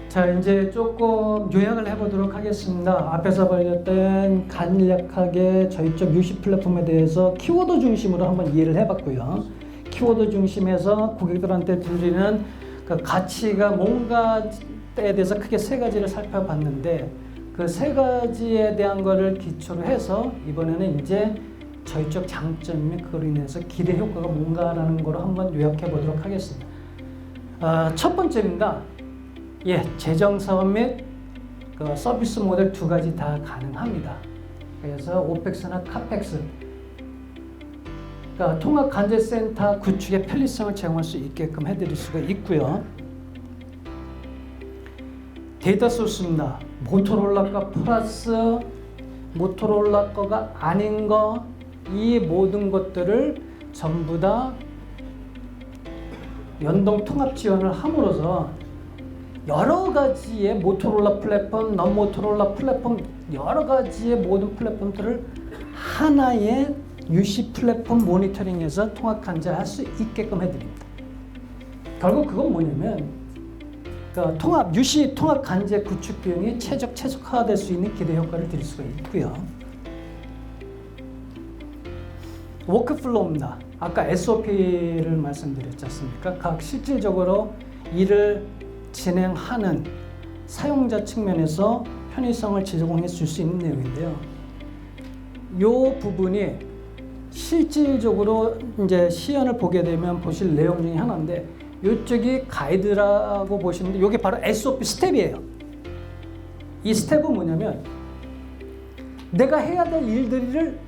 자, 이제 조금 요약을 해보도록 하겠습니다. 앞에서 벌였던 간략하게 저희 쪽 UC 플랫폼에 대해서 키워드 중심으로 한번 이해를 해봤고요. 키워드 중심에서 고객들한테 드리는 그 가치가 뭔가에 대해서 크게 세 가지를 살펴봤는데 그 세 가지에 대한 거를 기초로 해서 이번에는 이제 저희 쪽 장점 및 그로 인해서 기대 효과가 뭔가라는 거로 한번 요약해 보도록 하겠습니다. 첫 번째입니다. 재정 사업 및 그 서비스 모델 두 가지 다 가능합니다. 그래서 오펙스나 카펙스, 그러니까 통합 관제센터 구축의 편리성을 제공할 수 있게끔 해드릴 수가 있고요. 데이터 소스입니다. 모토로라가 플러스 모토로라 거가 아닌 거, 이 모든 것들을 전부 다 연동 통합 지원을 함으로써 여러 가지의 모토로라 플랫폼, non 모토로라 플랫폼, 여러 가지의 모든 플랫폼들을 하나의 UC 플랫폼 모니터링에서 통합 관리할 수 있게끔 해드립니다. 결국 그건 뭐냐면 그러니까 UC 통합 관제 구축 비용이 최적화될 수 있는 기대 효과를 드릴 수가 있고요. 워크플로우입니다. 아까 SOP를 말씀드렸지 않습니까? 각 실질적으로 일을 진행하는 사용자 측면에서 편의성을 제공해 줄 수 있는 내용인데요. 이 부분이 실질적으로 이제 시연을 보게 되면 보실 내용 중에 하나인데, 이쪽이 가이드라고 보시는데 이게 바로 SOP 스텝이에요. 이 스텝은 뭐냐면 내가 해야 될 일들을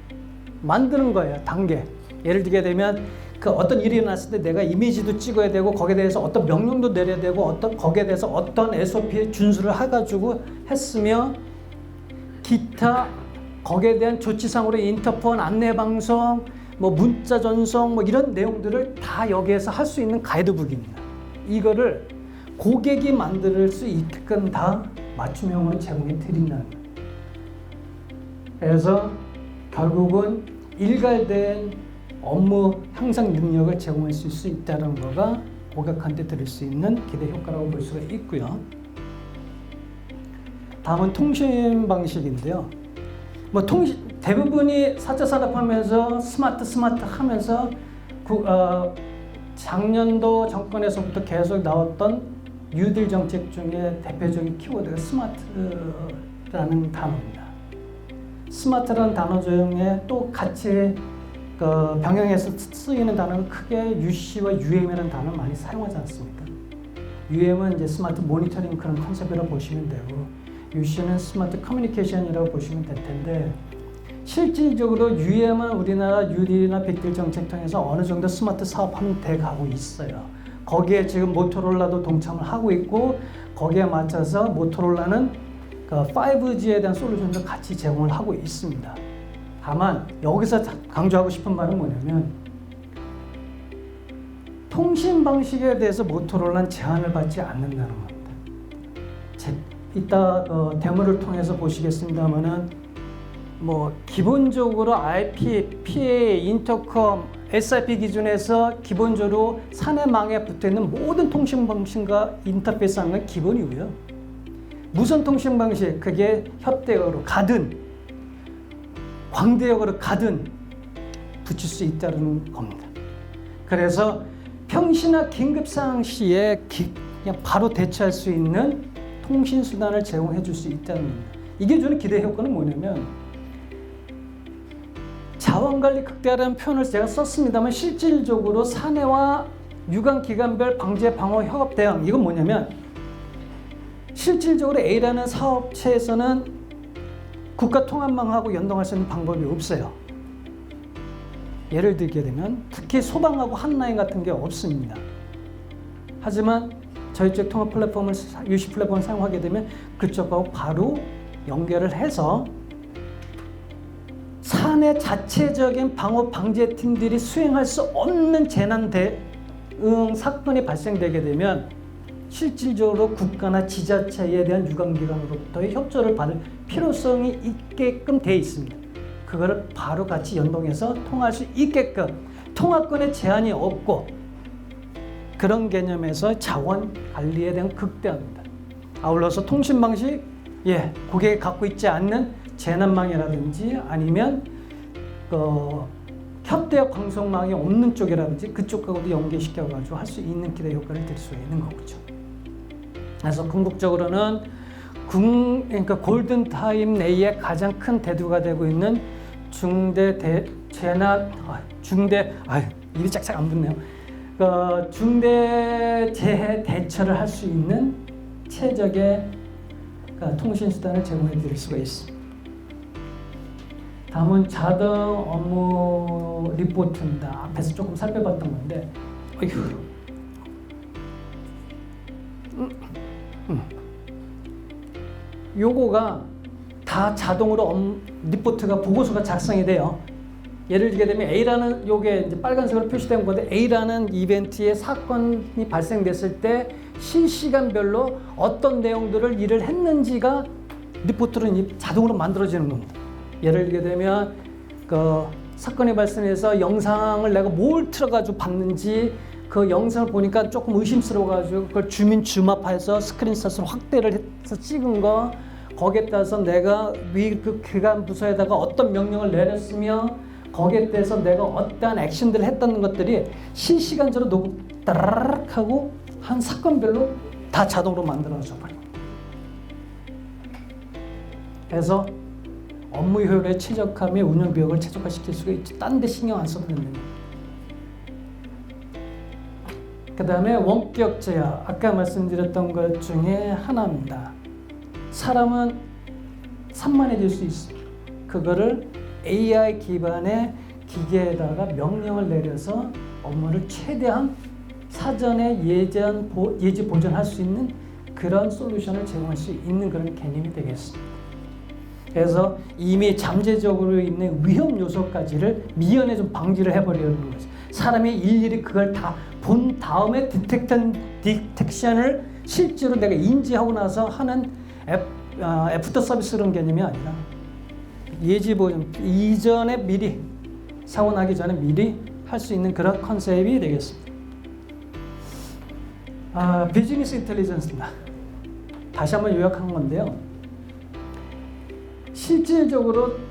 만드는 거예요. 단계. 예를 들게 되면 그 어떤 일이 일어났을 때 내가 이미지도 찍어야 되고 거기에 대해서 어떤 명령도 내려야 되고 거기에 대해서 어떤 SOP 준수를 해가지고 했으며 기타 거기에 대한 조치상으로 인터폰 안내 방송 뭐 문자 전송 뭐 이런 내용들을 다 여기에서 할 수 있는 가이드북입니다. 이거를 고객이 만들 수 있게끔 다 맞춤형으로 제공해 드린다는 거예요. 그래서 결국은 일괄된 업무 향상 능력을 제공할 수 있다는 거가 고객한테 드릴 수 있는 기대 효과라고 볼 수가 있고요. 다음은 통신 방식인데요. 뭐 대부분이 4차 산업하면서 스마트 하면서 작년도 정권에서부터 계속 나왔던 뉴딜 정책 중에 대표적인 키워드가 스마트라는 단어입니다. 스마트라는 단어 중에 또 같이 병행해서 쓰이는 단어는 크게 UC와 UM이라는 단어를 많이 사용하지 않습니까? UM은 이제 스마트 모니터링 그런 컨셉이라고 보시면 되고, UC는 스마트 커뮤니케이션이라고 보시면 될 텐데, 실질적으로 UM은 우리나라 뉴딜이나 빅딜 정책 통해서 어느 정도 스마트 사업하면 돼 가고 있어요. 거기에 지금 모토로라도 동참을 하고 있고, 거기에 맞춰서 모토로라는 5G에 대한 솔루션도 같이 제공을 하고 있습니다. 다만 여기서 강조하고 싶은 말은 뭐냐면, 통신 방식에 대해서 모토로라는 제한을 받지 않는다는 겁니다. 이따 데모를 통해서 보시겠습니다만은 뭐 기본적으로 IP, PA, 인터컴, SIP 기준에서 기본적으로 사내망에 붙어있는 모든 통신 방식과 인터페이스하는 건 기본이고요. 무선 통신 방식, 그게 협대역으로 가든 광대역으로 가든 붙일 수 있다는 겁니다. 그래서 평시나 긴급상황 시에 그냥 바로 대처할 수 있는 통신 수단을 제공해 줄 수 있다는 겁니다. 이게 주는 기대 효과는 뭐냐면, 자원관리 극대화라는 표현을 제가 썼습니다만 실질적으로 사내와 유관기관별 방제 방어 협업 대응, 이건 뭐냐면 실질적으로 A라는 사업체에서는 국가통합망하고 연동할 수 있는 방법이 없어요. 예를 들게 되면 특히 소방하고 한라인 같은 게 없습니다. 하지만 저희 쪽 통합 플랫폼을 UC 플랫폼을 사용하게 되면 그쪽하고 바로 연결을 해서 사내 자체적인 방어 방제 팀들이 수행할 수 없는 재난 대응 사건이 발생되게 되면 실질적으로 국가나 지자체에 대한 유관기관으로부터의 협조를 받을 필요성이 있게끔 되어 있습니다. 그거를 바로 같이 연동해서 통할 수 있게끔, 통합권에 제한이 없고 그런 개념에서 자원 관리에 대한 극대화입니다. 아울러서 통신 방식, 고객이 갖고 있지 않는 재난망이라든지 아니면 협대역 방송망이 없는 쪽이라든지 그쪽하고도 연계시켜가지고 할 수 있는 기대 효과를 드릴 수 있는 거죠. 그래서 궁극적으로는 그러니까 골든타임 내에 가장 큰 대두가 되고 있는 입이 짝짝 안 붙네요. 중대 재해 대처를 할 수 있는 최적의 통신 수단을 제공해 드릴 수가 있습니다. 다음은 자동 업무 리포트입니다. 앞에서 조금 살펴봤던 건데, 요거가 다 자동으로 리포트가 보고서가 작성이 돼요. 예를 들게 되면 A라는 요게 이제 빨간색으로 표시된 건데 A라는 이벤트에 사건이 발생됐을 때 실시간별로 어떤 내용들을 일을 했는지가 리포트로 자동으로 만들어지는 겁니다. 예를 들게 되면 그 사건이 발생해서 영상을 내가 뭘 틀어가지고 봤는지 그 영상을 보니까 조금 의심스러워가지고 그걸 주민 줌업해서 스크린샷으로 확대를 해서 찍은 거, 거기에 따라서 내가 그 기관 부서에다가 어떤 명령을 내렸으며 거기에 대해서 내가 어떠한 액션들을 했다는 것들이 실시간적으로 녹음 따라락 하고 한 사건별로 다 자동으로 만들어져 버려요. 그래서 업무 효율에 최적화며 운영 비용을 최적화시킬 수가 있지. 딴 데 신경 안 써도 됩니다. 그 다음에 원격 제어. 아까 말씀드렸던 것 중에 하나입니다. 사람은 산만해질 수 있습니다. 그거를 AI 기반의 기계에다가 명령을 내려서 업무를 최대한 사전에 예지 보존할 수 있는 그런 솔루션을 제공할 수 있는 그런 개념이 되겠습니다. 그래서 이미 잠재적으로 있는 위험 요소까지를 미연에 좀 방지를 해버리는 거죠. 사람이 일일이 그걸 다 본 다음에 디텍션을 실제로 내가 인지하고 나서 하는 애프터 서비스 그런 개념이 아니라 예지 보존 이전에 미리 사고 나기 전에 미리 할 수 있는 그런 컨셉이 되겠습니다. 비즈니스 인텔리전스입니다. 다시 한번 요약한 건데요. 실질적으로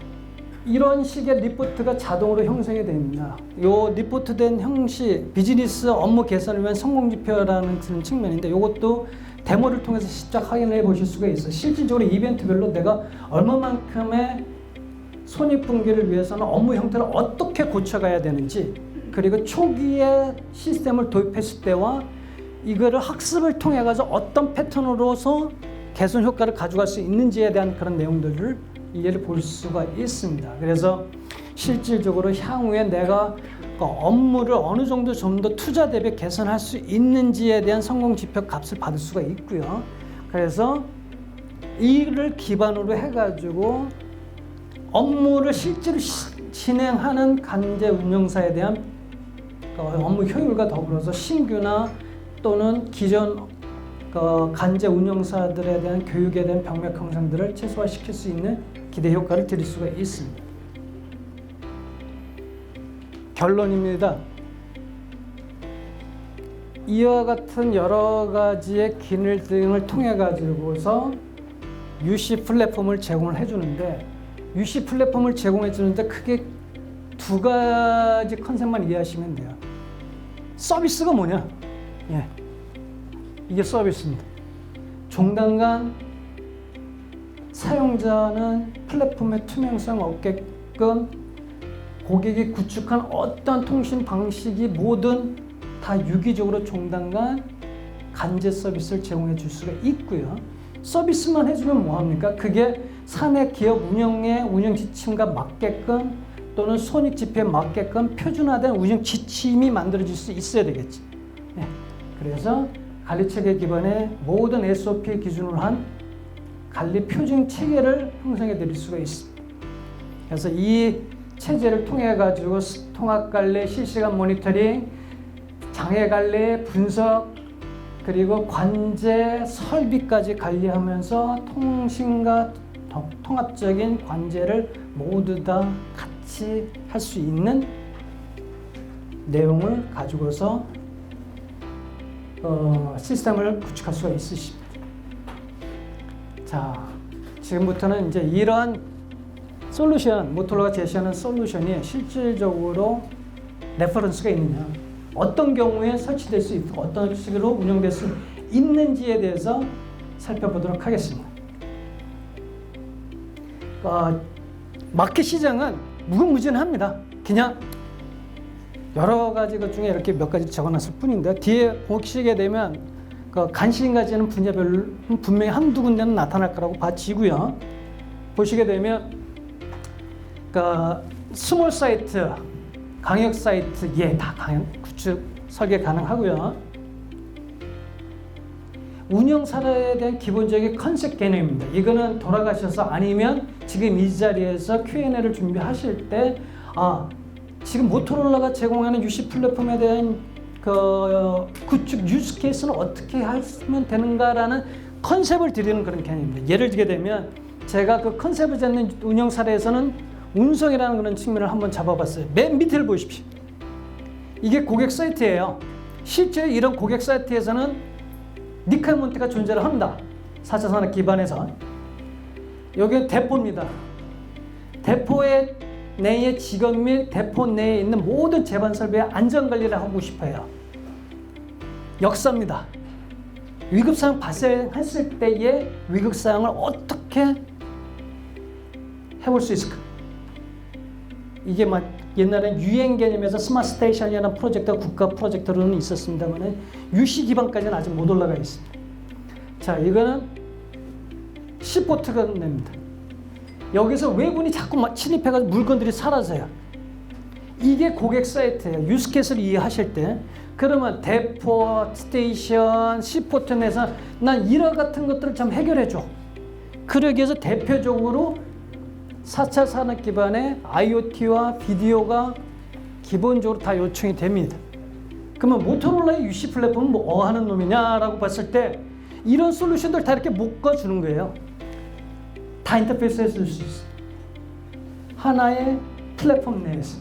이런 식의 리포트가 자동으로 형성이 됩니다. 요 리포트된 형식, 비즈니스 업무 개선을 위한 성공지표라는 측면인데 이것도 데모를 통해서 직접 확인해 보실 수가 있어요. 실질적으로 이벤트별로 내가 얼마만큼의 손익분기를 위해서는 업무 형태를 어떻게 고쳐가야 되는지, 그리고 초기에 시스템을 도입했을 때와 이거를 학습을 통해 가지고 어떤 패턴으로서 개선 효과를 가져갈 수 있는지에 대한 그런 내용들을 이해를 볼 수가 있습니다. 그래서 실질적으로 향후에 내가 업무를 어느 정도 좀 더 투자 대비 개선할 수 있는지에 대한 성공 지표 값을 받을 수가 있고요. 그래서 이를 기반으로 해가지고 업무를 실제로 진행하는 간제 운영사에 대한 업무 효율과 더불어서 신규나 또는 기존 간제 운영사들에 대한 교육에 대한 병력 형성들을 최소화시킬 수 있는 기대 효과를 드릴 수가 있습니다. 결론입니다. 이와 같은 여러 가지의 기능 등을 통해 가지고서 UC 플랫폼을 제공을 해주는데, UC 플랫폼을 제공해 주는데 크게 두 가지 컨셉만 이해하시면 돼요. 서비스가 뭐냐? 예, 이게 서비스입니다. 종단간 사용자는 플랫폼의 투명성 없게끔 고객이 구축한 어떤 통신 방식이 뭐든 다 유기적으로 종단간 간제 서비스를 제공해 줄 수가 있고요. 서비스만 해주면 뭐합니까? 그게 사내 기업 운영 지침과 맞게끔 또는 손익 지표에 맞게끔 표준화된 운영 지침이 만들어질 수 있어야 되겠지. 네. 그래서 관리체계 기반의 모든 SOP 기준으로 한 관리 표준 체계를 형성해 드릴 수가 있습니다. 그래서 이 체제를 통해 가지고 통합 관리, 실시간 모니터링, 장애 관리, 분석, 그리고 관제 설비까지 관리하면서 통신과 통합적인 관제를 모두 다 같이 할 수 있는 내용을 가지고서 시스템을 구축할 수가 있으십니다. 자, 지금부터는 이제 이러한 솔루션, 모토로라가 제시하는 솔루션이 실질적으로 레퍼런스가 있느냐, 어떤 경우에 설치될 수 있고 어떤 식으로 운영될 수 있는지에 대해서 살펴보도록 하겠습니다. 마켓 시장은 무궁무진합니다. 그냥 여러 가지 것 중에 이렇게 몇 가지 적어놨을 뿐인데, 뒤에 보시게 되면 관심 가지는 분야별로 분명히 한두 군데는 나타날 거라고 봐지고요. 보시게 되면 스몰 사이트, 광역 사이트, 다 구축 설계 가능하고요. 운영 사례에 대한 기본적인 컨셉 개념입니다. 이거는 돌아가셔서 아니면 지금 이 자리에서 Q&A를 준비하실 때 지금 모토로라가 제공하는 UC 플랫폼에 대한 그 구축 유스 케이스는 어떻게 하면 되는가라는 컨셉을 드리는 그런 개념입니다. 예를 들게 되면 제가 그 컨셉을 잡는 운영 사례에서는 운송이라는 그런 측면을 한번 잡아봤어요. 맨 밑을 보십시오. 이게 고객 사이트예요. 실제 이런 고객 사이트에서는 리퀘어먼트가 존재를 합니다. 4차 산업 기반에서. 여기는 대포입니다. 대포의 내의 직업 및 대포 내에 있는 모든 제반 설비의 안전관리를 하고 싶어요. 역사입니다. 위급사항 발생했을 때의 위급사항을 어떻게 해볼 수 있을까? 이게 막 옛날엔 유행 개념에서 스마트 스테이션이라는 프로젝트가 국가 프로젝트로는 있었습니다만 유시 기반까지는 아직 못 올라가 있습니다. 자, 이거는 시포트가 냅니다. 여기서 외군이 자꾸 침입해가지고 물건들이 사라져요. 이게 고객 사이트예요. 유스케이스를 이해하실 때 그러면 대포, 스테이션, 시포트 내에서 난 이런 같은 것들을 좀 해결해줘. 그러기 위해서 대표적으로 4차 산업 기반의 IoT와 비디오가 기본적으로 다 요청이 됩니다. 그러면 모토로라의 UC 플랫폼은 뭐 하는 놈이냐라고 봤을 때 이런 솔루션들 다 이렇게 묶어주는 거예요. 다 인터페이스 해줄 수 있어요. 하나의 플랫폼 내에서.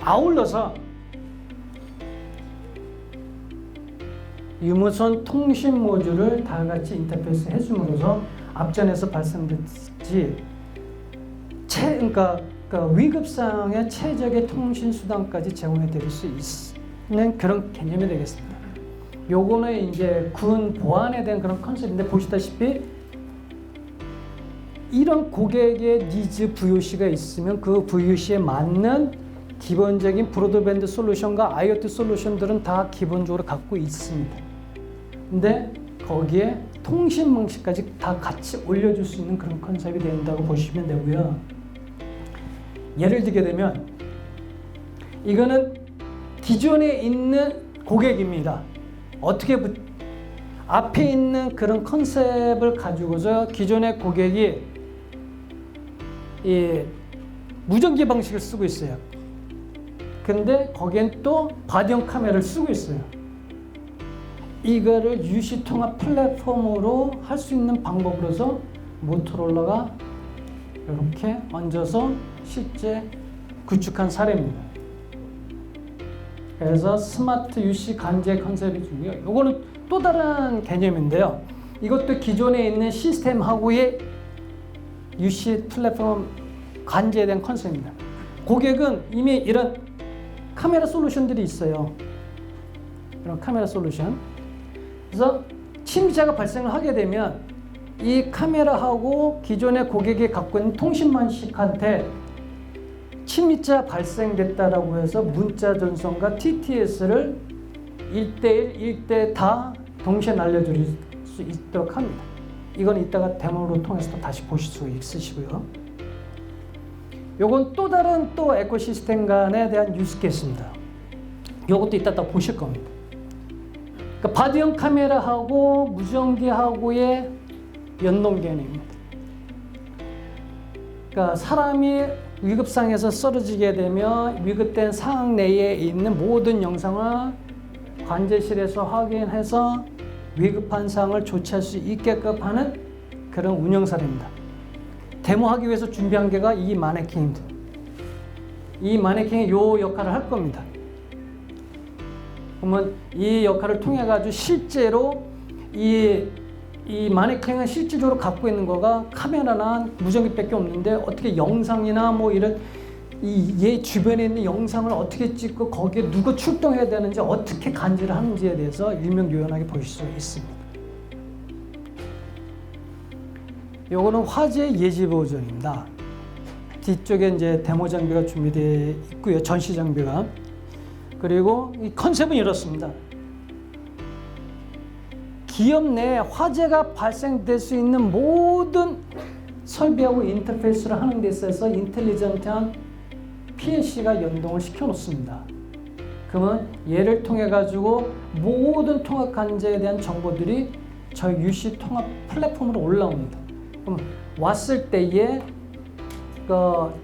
아울러서 유무선 통신 모듈을 다 같이 인터페이스 해줌으로써 앞전에서 말씀드렸지 그러니까 위급상의 최적의 통신 수단까지 제공해 드릴 수 있는 그런 개념이 되겠습니다. 요거는 이제 군 보안에 대한 그런 컨셉인데 보시다시피 이런 고객의 니즈 VOC가 있으면 그 VOC에 맞는 기본적인 브로드밴드 솔루션과 IoT 솔루션들은 다 기본적으로 갖고 있습니다. 근데 거기에 통신 방식까지 다 같이 올려줄 수 있는 그런 컨셉이 된다고 보시면 되고요. 예를 들게 되면 이거는 기존에 있는 고객입니다. 어떻게 앞에 있는 그런 컨셉을 가지고서 기존의 고객이 이 무전기 방식을 쓰고 있어요. 근데 거기엔 또 바디형 카메라를 쓰고 있어요. 이거를 유시 통합 플랫폼으로 할 수 있는 방법으로서 모토로라가 이렇게 얹어서 실제 구축한 사례입니다. 그래서 스마트 UC 관제 컨셉이 중요해요. 이거는 또 다른 개념인데요. 이것도 기존에 있는 시스템하고의 UC 플랫폼 관제에 대한 컨셉입니다. 고객은 이미 이런 카메라 솔루션들이 있어요. 이런 카메라 솔루션. 그래서 침입자가 발생을 하게 되면 이 카메라하고 기존의 고객이 갖고 있는 통신 방식한테 침입자 발생됐다라고 해서 문자 전송과 TTS를 1대1, 1대 다 동시에 날려줄 수 있도록 합니다. 이건 이따가 데모로 통해서 또 다시 보실 수 있으시고요. 요건 또 다른 또 에코시스템 간에 대한 유스케이스입니다. 요것도 이따 또 보실 겁니다. 그러니까 바디형 카메라하고 무전기하고의 연동 개념입니다. 그러니까 사람이 위급상에서 쓰러지게 되면 위급된 상황 내에 있는 모든 영상을 관제실에서 확인해서 위급한 상황을 조치할 수 있게끔 하는 그런 운영 사례입니다. 데모하기 위해서 준비한 게가 이 마네킹입니다. 이 마네킹이 이 역할을 할 겁니다. 그러면 이 역할을 통해 가지고 실제로 이 마네킹은 실질적으로 갖고 있는 거가 카메라나 무전기밖에 없는데 어떻게 영상이나 뭐 이런 얘 주변에 있는 영상을 어떻게 찍고 거기에 누가 출동해야 되는지 어떻게 간지를 하는지에 대해서 일명요연하게 보실 수 있습니다. 요거는 화재 예지 버전입니다. 뒤쪽에 이제 데모 장비가 준비되어 있고요. 전시 장비가. 그리고 이 컨셉은 이렇습니다. 기업 내에 화재가 발생될 수 있는 모든 설비하고 인터페이스를 하는 데 있어서 인텔리전트한 PLC가 연동을 시켜 놓습니다. 그러면 얘를 통해 가지고 모든 통합 관제에 대한 정보들이 저희 UC 통합 플랫폼으로 올라옵니다. 그럼 왔을 때에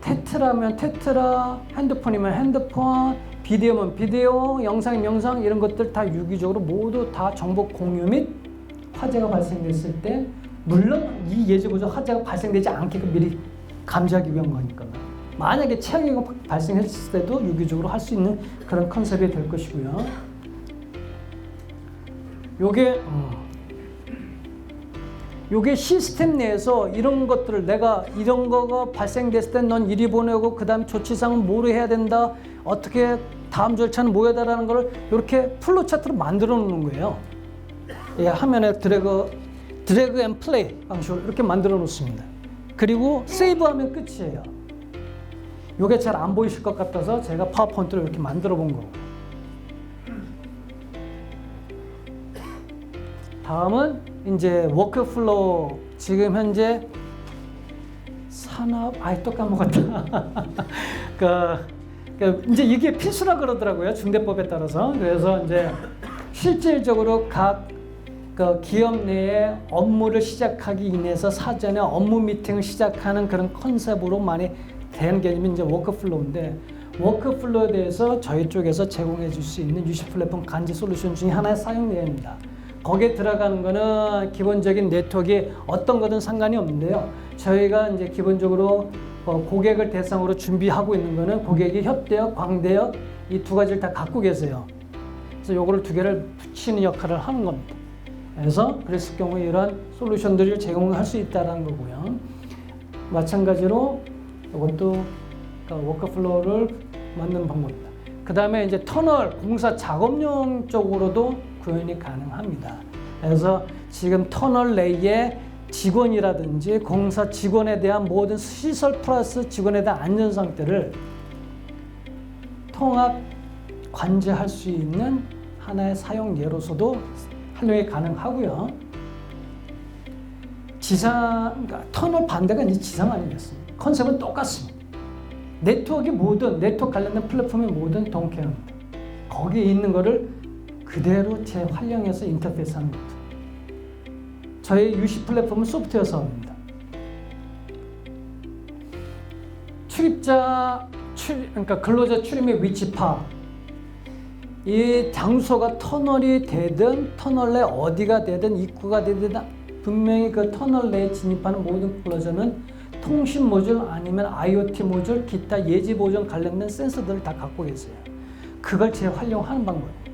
테트라면 테트라, 핸드폰이면 핸드폰, 비디오면 비디오, 영상이면 영상 이런 것들 다 유기적으로 모두 다 정보 공유 및 화재가 발생됐을 때 물론 이 예지 보조 화재가 발생되지 않게끔 미리 감지하기 위한 거니까 만약에 최악의 발생했을 때도 유기적으로 할 수 있는 그런 컨셉이 될 것이고요. 요게 시스템 내에서 이런 것들을 내가 이런 거가 발생됐을 때 넌 이리 보내고 그 다음에 조치사항은 뭐로 해야 된다, 어떻게 다음 절차는 뭐야다라는 걸 이렇게 플로 차트로 만들어 놓는 거예요. 예, 화면에 드래그 앤 플레이 방식으로 이렇게 만들어 놓습니다. 그리고 세이브하면 끝이에요. 요게 잘 안 보이실 것 같아서 제가 파워포인트로 이렇게 만들어 본 거고. 다음은 이제 워크플로우. 지금 현재 산업 또 까먹었다. 이제 이게 필수라 그러더라고요. 중대법에 따라서. 그래서 이제 실질적으로 각 기업 내에 업무를 시작하기 인해서 사전에 업무 미팅을 시작하는 그런 컨셉으로 많이 된 개념이 이제 워크플로우인데, 워크플로우에 대해서 저희 쪽에서 제공해 줄 수 있는 UC 플랫폼 간지 솔루션 중에 하나의 사용 내용입니다. 거기에 들어가는 거는 기본적인 네트워크에 어떤 거든 상관이 없는데요. 저희가 이제 기본적으로 고객을 대상으로 준비하고 있는 거는 고객이 협대역, 광대역 이 두 가지를 다 갖고 계세요. 그래서 요거를 두 개를 붙이는 역할을 하는 겁니다. 그랬을 경우에 이러한 솔루션들을 제공할 수 있다는 거고요. 마찬가지로 이것도 워크플로우를 만드는 방법입니다. 그 다음에 이제 터널 공사 작업용 쪽으로도 구현이 가능합니다. 그래서 지금 터널 내에 직원이라든지 공사 직원에 대한 모든 시설 플러스 직원에 대한 안전 상태를 통합 관제할 수 있는 하나의 사용 예로서도 활용이 가능하고요. 그러니까 터널 반대가 이제 지상 아니겠습니까? 컨셉은 똑같습니다. 네트워크의 모든 네트워크 관련된 플랫폼의 모든 동캐합니다. 거기에 있는 거를 그대로 재활용해서 인터페이스하는 것도. 저희 UC 플랫폼은 소프트웨어 사업입니다. 그러니까 근로자 출입의 위치 파악. 이 장소가 터널이 되든 터널 내 어디가 되든 입구가 되든 분명히 그 터널 내에 진입하는 모든 근로자는 통신 모듈 아니면 IoT 모듈 기타 예지 보전 관련된 센서들을 다 갖고 계세요. 그걸 재활용하는 방법입니다.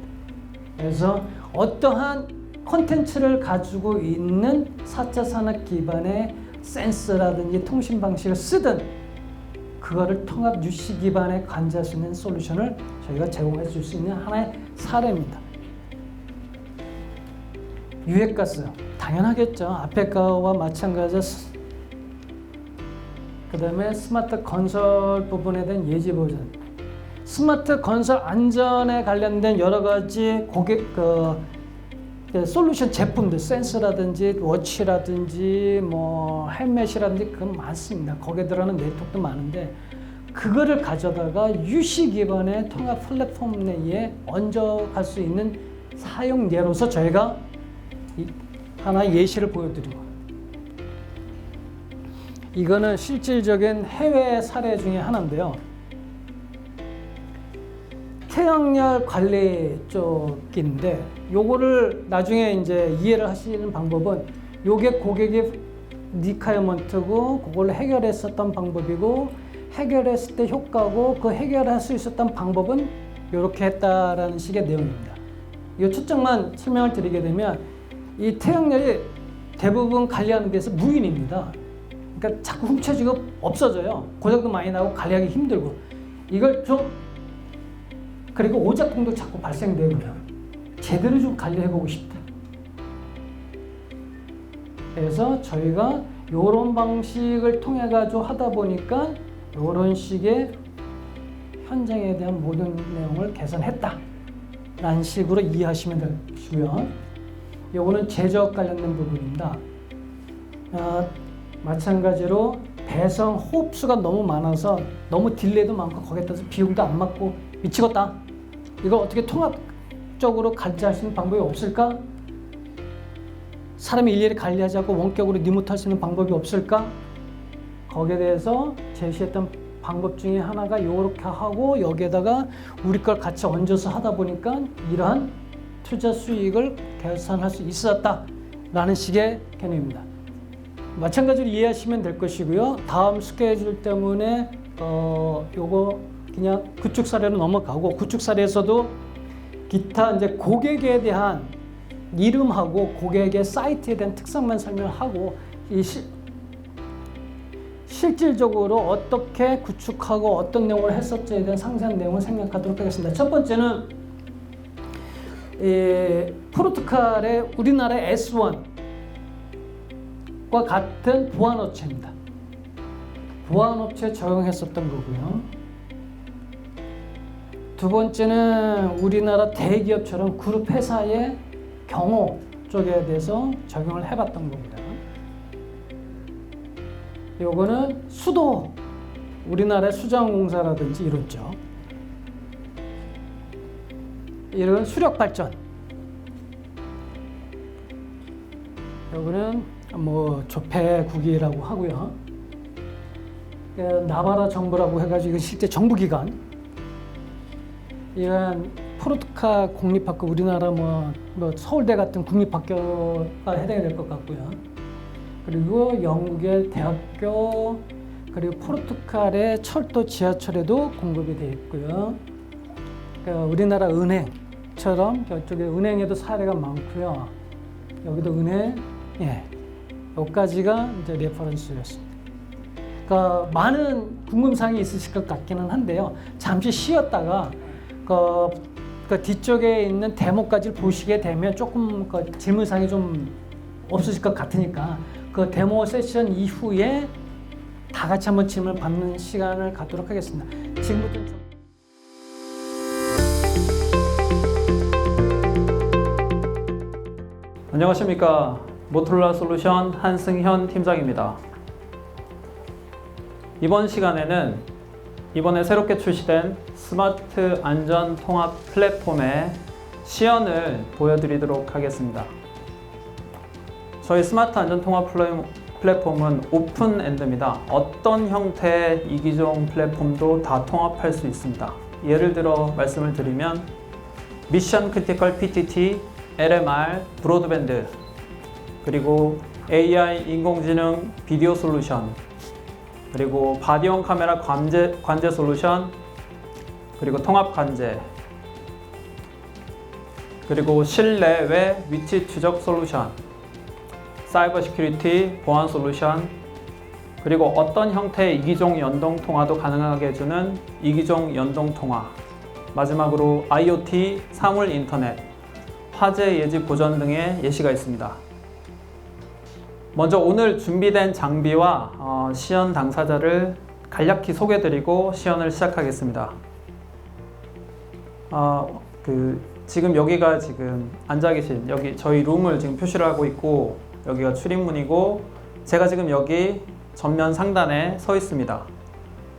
그래서 어떠한 콘텐츠를 가지고 있는 4차 산업 기반의 센서라든지 통신 방식을 쓰든 그거를 통합 UC 기반의 관제할 수 있는 솔루션을 저희가 제공해 줄 수 있는 하나의 사례입니다. 유해가스 당연하겠죠. 앞에 거와 마찬가지로 그 다음에 스마트 건설 부분에 대한 예지 보전. 스마트 건설 안전에 관련된 여러 가지 고객 솔루션 제품들, 센서라든지 워치라든지 뭐 헬멧이라든지 그건 많습니다. 거기에 들어가는 네트워크도 많은데 그거를 가져다가 UC 기반의 통합 플랫폼 내에 얹어갈 수 있는 사용 예로서 저희가 하나의 예시를 보여드린 겁니다. 이거는 실질적인 해외 사례 중에 하나인데요. 태양열 관리 쪽인데 요거를 나중에 이제 이해를 하시는 방법은 요게 고객의 리퀘어먼트고 그걸 해결했었던 방법이고 해결했을 때 효과고 그 해결할 수 있었던 방법은 이렇게 했다라는 식의 내용입니다. 이 초점만 설명을 드리게 되면 이 태양열이 대부분 관리하는 데서 무인입니다. 그러니까 자꾸 훔쳐지고 없어져요. 고장도 많이 나고 관리하기 힘들고 이걸 좀 그리고 오작동도 자꾸 발생되고요. 제대로 좀 관리해보고 싶다. 그래서 저희가 이런 방식을 통해 가지고 하다 보니까 이런 식의 현장에 대한 모든 내용을 개선했다 라는 식으로 이해하시면 되시고요. 이거는 제조업 관련된 부분입니다. 마찬가지로 배송 호흡수가 너무 많아서 너무 딜레이도 많고 거기에 따라서 비용도 안 맞고 미치겠다. 이걸 어떻게 통합적으로 관리할 수 있는 방법이 없을까? 사람이 일일이 관리하지 않고 원격으로 리모트 할 수 있는 방법이 없을까? 거기에 대해서 제시했던 방법 중에 하나가 이렇게 하고 여기에다가 우리 걸 같이 얹어서 하다 보니까 이러한 투자 수익을 계산할 수 있었다라는 식의 개념입니다. 마찬가지로 이해하시면 될 것이고요. 다음 스케줄 때문에 요거 그냥 구축 사례로 넘어가고, 구축 사례에서도 기타 이제 고객에 대한 이름하고 고객의 사이트에 대한 특성만 설명하고, 이 실질적으로 어떻게 구축하고 어떤 내용을 했었지에 대한 상세한 내용을 생략하도록 하겠습니다. 첫 번째는 포르투갈의 우리나라 S1과 같은 보안업체입니다. 보안업체에 적용했었던 거고요. 두 번째는 우리나라 대기업처럼 그룹 회사의 경호 쪽에 대해서 적용을 해봤던 겁니다. 요거는 수도, 우리나라의 수자원공사라든지 이런 쪽, 이런 수력발전, 요거는 뭐 조폐국이라고 하고요. 나바라 정부라고 해가지고 실제 정부기관, 이런 포르투갈 공립학교, 우리나라 뭐 서울대 같은 국립학교가 해당이 될 것 같고요. 그리고 영국의 대학교, 그리고 포르투갈의 철도, 지하철에도 공급이 되어 있고요. 그러니까 우리나라 은행처럼 저쪽에 은행에도 사례가 많고요. 여기도 은행, 예, 여기까지가 이제 레퍼런스였습니다. 그러니까 많은 궁금사항이 있으실 것 같기는 한데요. 잠시 쉬었다가 그 뒤쪽에 있는 데모까지 보시게 되면 조금 그 질문사항이 좀 없으실 것 같으니까 그 데모 세션 이후에 다 같이 한번 질문을 받는 시간을 갖도록 하겠습니다. 지금부터 안녕하십니까. 모토로라 솔루션 한승현 팀장입니다. 이번 시간에는 이번에 새롭게 출시된 스마트 안전 통합 플랫폼의 시연을 보여드리도록 하겠습니다. 저희 스마트 안전 통합 플랫폼은 오픈엔드입니다. 어떤 형태의 이기종 플랫폼도 다 통합할 수 있습니다. 예를 들어 말씀을 드리면 미션 크리티컬 PTT, LMR, 브로드밴드, 그리고 AI 인공지능 비디오 솔루션, 그리고 바디온 카메라 관제 솔루션, 그리고 통합 관제, 그리고 실내외 위치 추적 솔루션, 사이버 시큐리티 보안 솔루션, 그리고 어떤 형태의 이기종 연동 통화도 가능하게 해주는 이기종 연동 통화, 마지막으로 IoT, 사물 인터넷, 화재 예지 보전 등의 예시가 있습니다. 먼저 오늘 준비된 장비와 시연 당사자를 간략히 소개드리고 시연을 시작하겠습니다. 지금 여기가 지금 앉아 계신 여기 저희 룸을 지금 표시를 하고 있고, 여기가 출입문이고, 제가 지금 여기 전면 상단에 서 있습니다.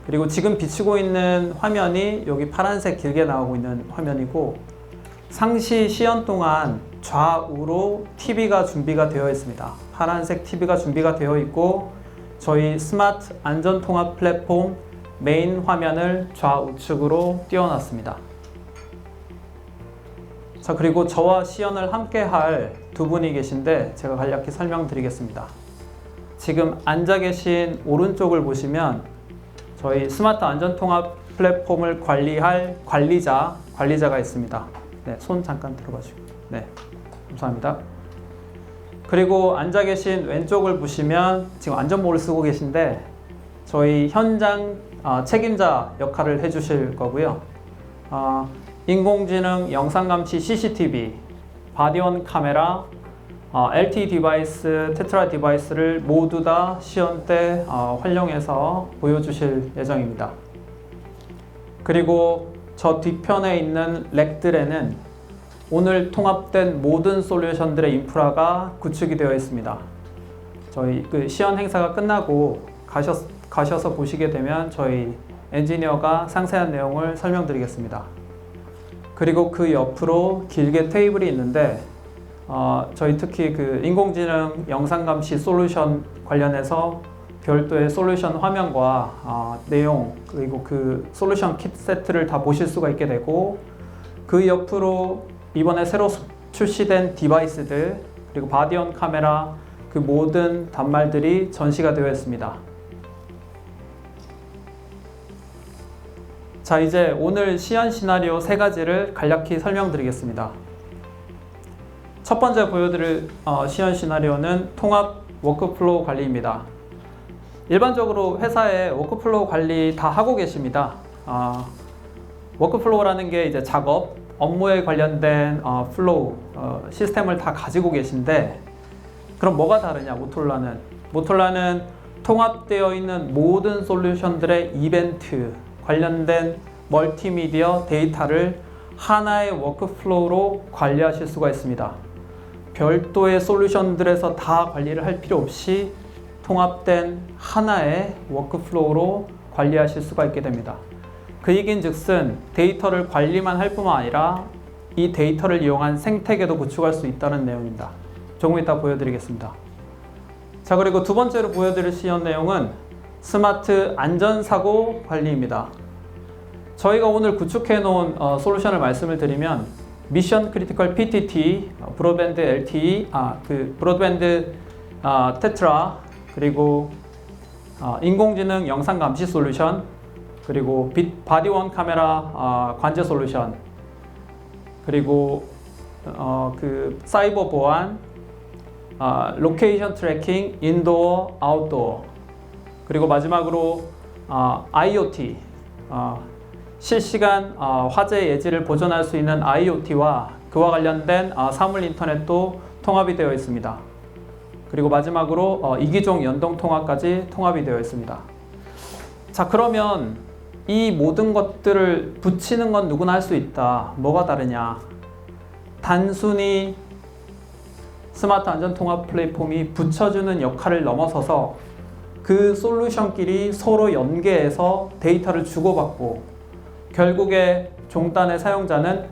그리고 지금 비추고 있는 화면이 여기 파란색 길게 나오고 있는 화면이고, 상시 시연 동안 좌우로 TV가 준비가 되어 있습니다. 파란색 TV가 준비가 되어 있고, 저희 스마트 안전 통합 플랫폼 메인 화면을 좌우측으로 띄워놨습니다. 자, 그리고 저와 시연을 함께 할 두 분이 계신데 제가 간략히 설명드리겠습니다. 지금 앉아 계신 오른쪽을 보시면 저희 스마트 안전 통합 플랫폼을 관리할 관리자가 있습니다. 네, 손 잠깐 들어봐주시고. 네, 감사합니다. 그리고 앉아 계신 왼쪽을 보시면 지금 안전모를 쓰고 계신데 저희 현장 책임자 역할을 해주실 거고요. 인공지능 영상감시 CCTV, 바디온 카메라, LTE 디바이스, 테트라 디바이스를 모두 다 시연 때 활용해서 보여주실 예정입니다. 그리고 저 뒤편에 있는 렉들에는 오늘 통합된 모든 솔루션들의 인프라가 구축이 되어 있습니다. 저희 그 시연 행사가 끝나고 가셔서 보시게 되면 저희 엔지니어가 상세한 내용을 설명드리겠습니다. 그리고 그 옆으로 길게 테이블이 있는데 저희 특히 그 인공지능 영상감시 솔루션 관련해서 별도의 솔루션 화면과 내용 그리고 그 솔루션 킷 세트를 다 보실 수가 있게 되고 그 옆으로 이번에 새로 출시된 디바이스들 그리고 바디온 카메라 그 모든 단말들이 전시가 되어 있습니다. 자, 이제 오늘 시연 시나리오 3가지를 간략히 설명드리겠습니다. 첫 번째 보여드릴 시연 시나리오는 통합 워크플로우 관리입니다. 일반적으로 회사에 워크플로우 관리 다 하고 계십니다. 워크플로우라는 게 이제 작업, 업무에 관련된 플로우, 시스템을 다 가지고 계신데 그럼 뭐가 다르냐 모토로라는? 모토로라는 통합되어 있는 모든 솔루션들의 이벤트, 관련된 멀티미디어 데이터를 하나의 워크플로우로 관리하실 수가 있습니다. 별도의 솔루션들에서 다 관리를 할 필요 없이 통합된 하나의 워크플로우로 관리하실 수가 있게 됩니다. 그 얘긴즉슨 데이터를 관리만 할 뿐만 아니라 이 데이터를 이용한 생태계도 구축할 수 있다는 내용입니다. 조금 이따 보여드리겠습니다. 자, 그리고 두 번째로 보여드릴 시연 내용은 스마트 안전사고 관리입니다. 저희가 오늘 구축해 놓은 솔루션을 말씀을 드리면 미션 크리티컬 PTT, 브로드밴드 LTE, 브로드밴드 테트라, 그리고 인공지능 영상 감시 솔루션, 그리고 바디원 카메라 관제 솔루션, 그리고 그 사이버 보안, 로케이션 트래킹, 인도어, 아웃도어, 그리고 마지막으로 IoT, 실시간 화재 예지를 보존할 수 있는 IoT와 그와 관련된 사물 인터넷도 통합이 되어 있습니다. 그리고 마지막으로 이기종 연동 통합까지 통합이 되어 있습니다. 자, 그러면 이 모든 것들을 붙이는 건 누구나 할 수 있다. 뭐가 다르냐? 단순히 스마트 안전 통합 플랫폼이 붙여주는 역할을 넘어서서 그 솔루션끼리 서로 연계해서 데이터를 주고받고 결국에 종단의 사용자는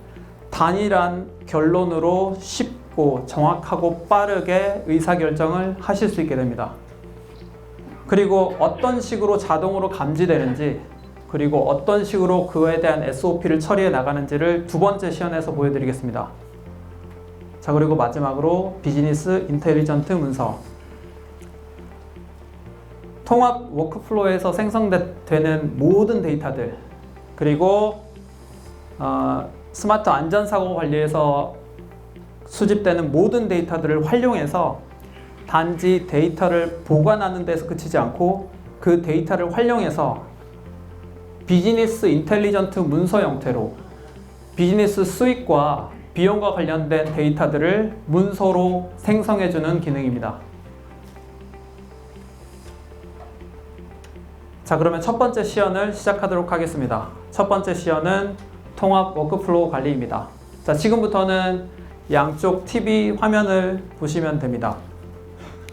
단일한 결론으로 쉽고 정확하고 빠르게 의사결정을 하실 수 있게 됩니다. 그리고 어떤 식으로 자동으로 감지되는지 그리고 어떤 식으로 그에 대한 SOP를 처리해 나가는지를 두 번째 시연에서 보여드리겠습니다. 자, 그리고 마지막으로 비즈니스 인텔리전트 문서. 통합 워크플로우에서 생성되는 모든 데이터들 그리고 스마트 안전사고 관리에서 수집되는 모든 데이터들을 활용해서 단지 데이터를 보관하는 데서 그치지 않고 그 데이터를 활용해서 비즈니스 인텔리전트 문서 형태로 비즈니스 수익과 비용과 관련된 데이터들을 문서로 생성해주는 기능입니다. 자, 그러면 첫 번째 시연을 시작하도록 하겠습니다. 첫 번째 시연은 통합 워크플로우 관리입니다. 자, 지금부터는 양쪽 TV 화면을 보시면 됩니다.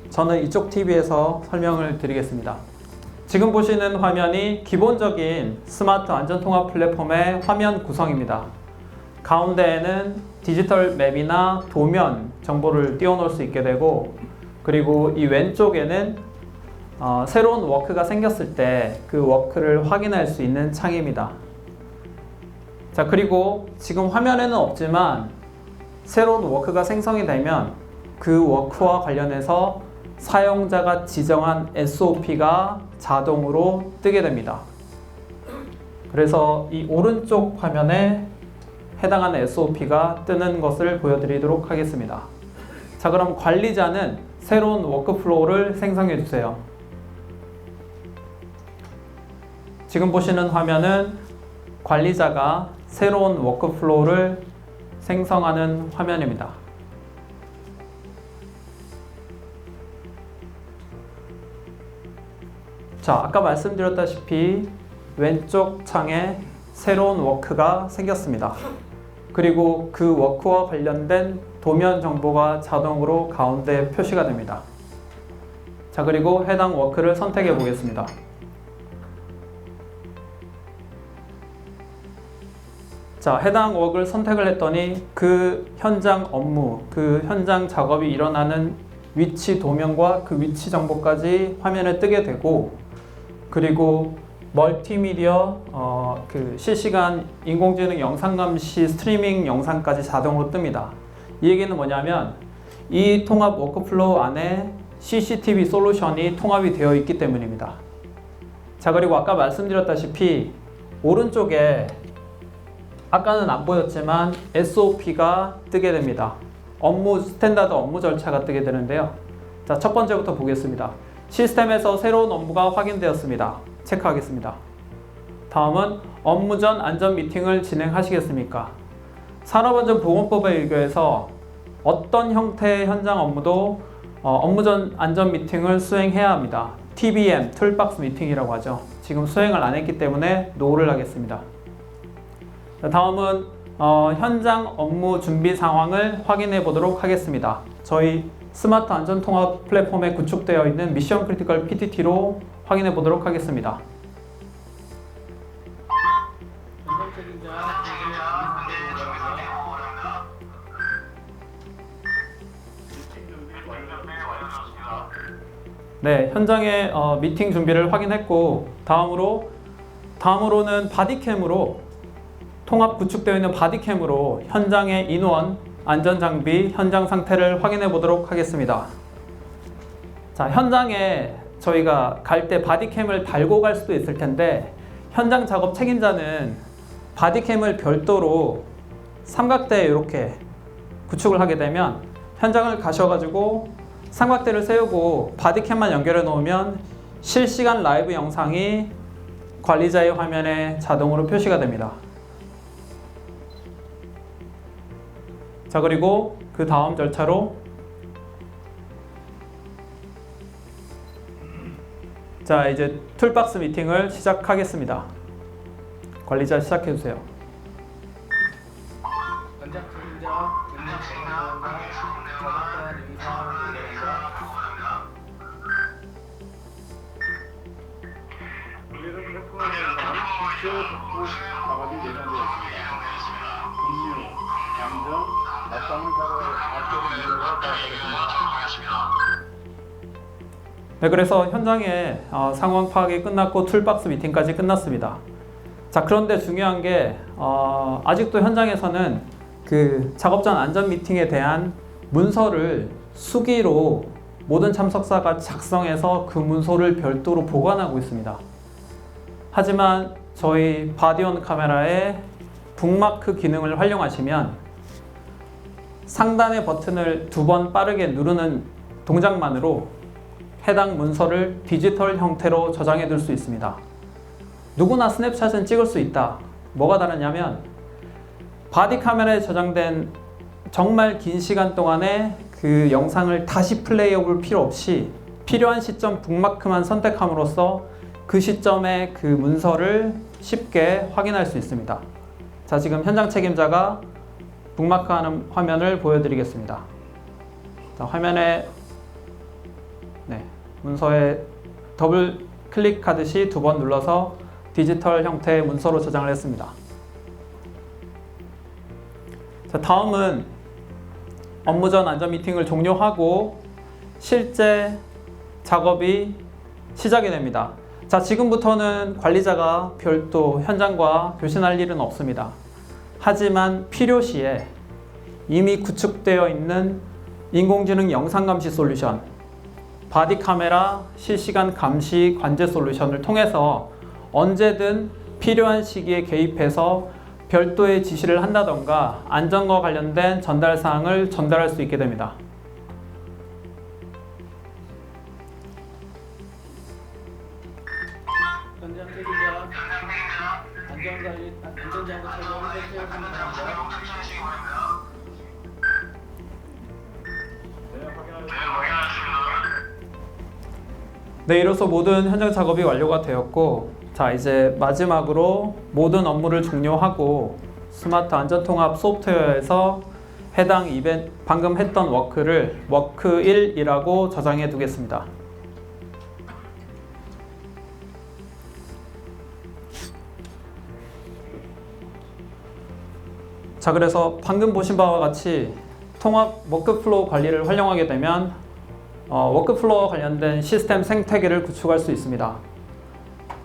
저는 이쪽 TV에서 설명을 드리겠습니다. 지금 보시는 화면이 기본적인 스마트 안전통합 플랫폼의 화면 구성입니다. 가운데에는 디지털 맵이나 도면 정보를 띄워놓을 수 있게 되고 그리고 이 왼쪽에는 새로운 워크가 생겼을 때 그 워크를 확인할 수 있는 창입니다. 자, 그리고 지금 화면에는 없지만 새로운 워크가 생성이 되면 그 워크와 관련해서 사용자가 지정한 SOP가 자동으로 뜨게 됩니다. 그래서 이 오른쪽 화면에 해당하는 SOP가 뜨는 것을 보여드리도록 하겠습니다. 자, 그럼 관리자는 새로운 워크플로우를 생성해 주세요. 지금 보시는 화면은 관리자가 새로운 워크플로우를 생성하는 화면입니다. 자, 아까 말씀드렸다시피 왼쪽 창에 새로운 워크가 생겼습니다. 그리고 그 워크와 관련된 도면 정보가 자동으로 가운데 표시가 됩니다. 자, 그리고 해당 워크를 선택해 보겠습니다. 자, 해당 워크를 선택을 했더니 그 현장 업무, 그 현장 작업이 일어나는 위치 도면과 그 위치 정보까지 화면에 뜨게 되고, 그리고 멀티미디어 그 실시간 인공지능 영상 감시 스트리밍 영상까지 자동으로 뜹니다. 이 얘기는 뭐냐면 이 통합 워크플로우 안에 CCTV 솔루션이 통합이 되어 있기 때문입니다. 자, 그리고 아까 말씀드렸다시피 오른쪽에 아까는 안 보였지만 SOP가 뜨게 됩니다. 스탠다드 업무 절차가 뜨게 되는데요. 자, 첫 번째부터 보겠습니다. 시스템에서 새로운 업무가 확인되었습니다. 체크하겠습니다. 다음은 업무 전 안전 미팅을 진행하시겠습니까? 산업안전보건법에 의거해서 어떤 형태의 현장 업무도 업무 전 안전 미팅을 수행해야 합니다. TBM, 툴박스 미팅이라고 하죠. 지금 수행을 안 했기 때문에 노를 하겠습니다. 다음은 현장 업무 준비 상황을 확인해 보도록 하겠습니다. 저희 스마트 안전통합 플랫폼에 구축되어 있는 미션 크리티컬 PTT로 확인해 보도록 하겠습니다. 네, 현장의 미팅 준비를 확인했고, 다음으로는 바디캠으로 통합 구축되어 있는 바디캠으로 현장의 인원, 안전장비, 현장 상태를 확인해 보도록 하겠습니다. 자, 현장에 저희가 갈 때 바디캠을 달고 갈 수도 있을 텐데 현장 작업 책임자는 바디캠을 별도로 삼각대에 이렇게 구축을 하게 되면 현장을 가셔가지고 삼각대를 세우고 바디캠만 연결해 놓으면 실시간 라이브 영상이 관리자의 화면에 자동으로 표시가 됩니다. 자, 그리고 그 다음 절차로 자, 이제 툴박스 미팅을 시작하겠습니다. 관리자 시작해 주세요. 현장 책임자, 현장 책임자가 저작권 인사를 요구한다. 우리는 플랫폼에 대한 기초 복구 작업이 예정되어 있습니다. 금융, 안전, 맞상을 작업을 앞으로 이루어 나가겠습니다. 네, 그래서 현장의 상황 파악이 끝났고 툴박스 미팅까지 끝났습니다. 자, 그런데 중요한 게 아직도 현장에서는 그 작업 전 안전 미팅에 대한 문서를 수기로 모든 참석자가 작성해서 그 문서를 별도로 보관하고 있습니다. 하지만 저희 바디온 카메라의 북마크 기능을 활용하시면 상단의 버튼을 2번 빠르게 누르는 동작만으로 해당 문서를 디지털 형태로 저장해 둘 수 있습니다. 누구나 스냅샷은 찍을 수 있다. 뭐가 다르냐면 바디 카메라에 저장된 정말 긴 시간 동안에 그 영상을 다시 플레이해 볼 필요 없이 필요한 시점 북마크만 선택함으로써 그 시점에 그 문서를 쉽게 확인할 수 있습니다. 자, 지금 현장 책임자가 북마크하는 화면을 보여드리겠습니다. 자, 화면에 문서에 더블 클릭하듯이 2번 눌러서 디지털 형태의 문서로 저장을 했습니다. 자, 다음은 업무 전 안전 미팅을 종료하고 실제 작업이 시작이 됩니다. 자, 지금부터는 관리자가 별도 현장과 교신할 일은 없습니다. 하지만 필요시에 이미 구축되어 있는 인공지능 영상 감시 솔루션, 바디 카메라 실시간 감시 관제 솔루션을 통해서 언제든 필요한 시기에 개입해서 별도의 지시를 한다던가 안전과 관련된 전달 사항을 전달할 수 있게 됩니다. 현장 책임자, 안전관리, 안전장구 착용을 설치하시기 바랍니다. 네, 이로써 모든 현장 작업이 완료가 되었고, 자, 이제 마지막으로 모든 업무를 종료하고 스마트 안전통합 소프트웨어에서 해당 이벤트, 방금 했던 워크를 워크 1이라고 저장해 두겠습니다. 자, 그래서 방금 보신 바와 같이 통합 워크플로우 관리를 활용하게 되면 워크플로우와 관련된 시스템 생태계를 구축할 수 있습니다.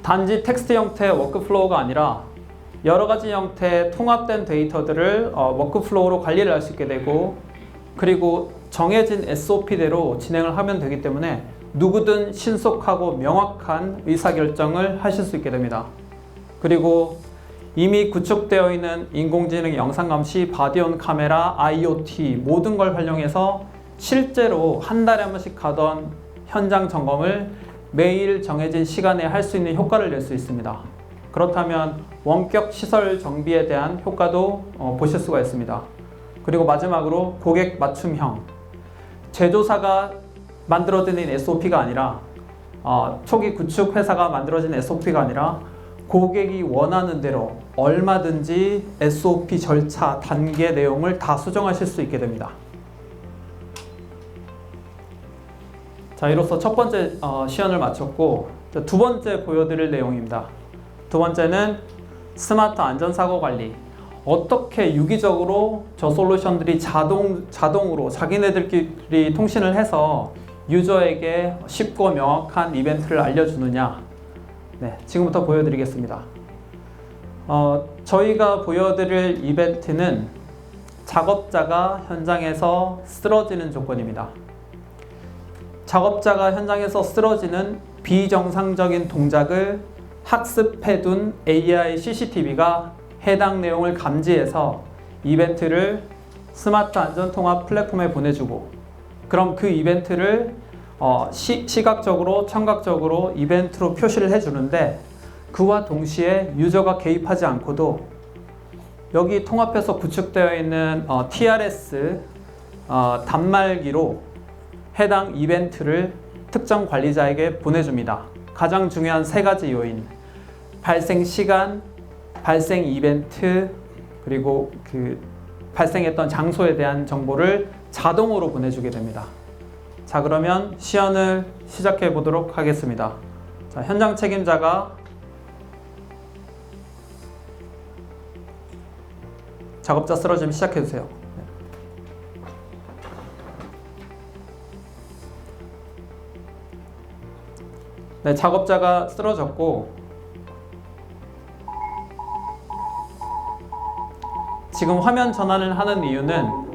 단지 텍스트 형태의 워크플로우가 아니라 여러 가지 형태의 통합된 데이터들을 워크플로우로 관리를 할 수 있게 되고, 그리고 정해진 SOP대로 진행을 하면 되기 때문에 누구든 신속하고 명확한 의사결정을 하실 수 있게 됩니다. 그리고 이미 구축되어 있는 인공지능 영상감시, 바디온 카메라, IoT 모든 걸 활용해서 실제로 한 달에 한 번씩 가던 현장 점검을 매일 정해진 시간에 할 수 있는 효과를 낼 수 있습니다. 그렇다면 원격 시설 정비에 대한 효과도 보실 수가 있습니다. 그리고 마지막으로 고객 맞춤형, 제조사가 만들어드린 SOP가 아니라 초기 구축 회사가 만들어진 SOP가 아니라 고객이 원하는 대로 얼마든지 SOP 절차, 단계 내용을 다 수정하실 수 있게 됩니다. 자, 이로써 첫 번째 시연을 마쳤고, 두 번째 보여드릴 내용입니다. 두 번째는 스마트 안전사고 관리. 어떻게 유기적으로 저 솔루션들이 자동으로 자기네들끼리 통신을 해서 유저에게 쉽고 명확한 이벤트를 알려주느냐. 네, 지금부터 보여드리겠습니다. 저희가 보여드릴 이벤트는 작업자가 현장에서 쓰러지는 조건입니다. 작업자가 현장에서 쓰러지는 비정상적인 동작을 학습해둔 AI CCTV가 해당 내용을 감지해서 이벤트를 스마트 안전통합 플랫폼에 보내주고, 그럼 그 이벤트를 시각적으로, 청각적으로 이벤트로 표시를 해주는데, 그와 동시에 유저가 개입하지 않고도 여기 통합해서 구축되어 있는 TRS 단말기로 해당 이벤트를 특정 관리자에게 보내줍니다. 가장 중요한 세 가지 요인: 발생 시간, 발생 이벤트, 그리고 그 발생했던 장소에 대한 정보를 자동으로 보내주게 됩니다. 자, 그러면 시연을 시작해 보도록 하겠습니다. 자, 현장 책임자가 작업자 쓰러짐 시작해 주세요. 네, 작업자가 쓰러졌고, 지금 화면 전환을 하는 이유는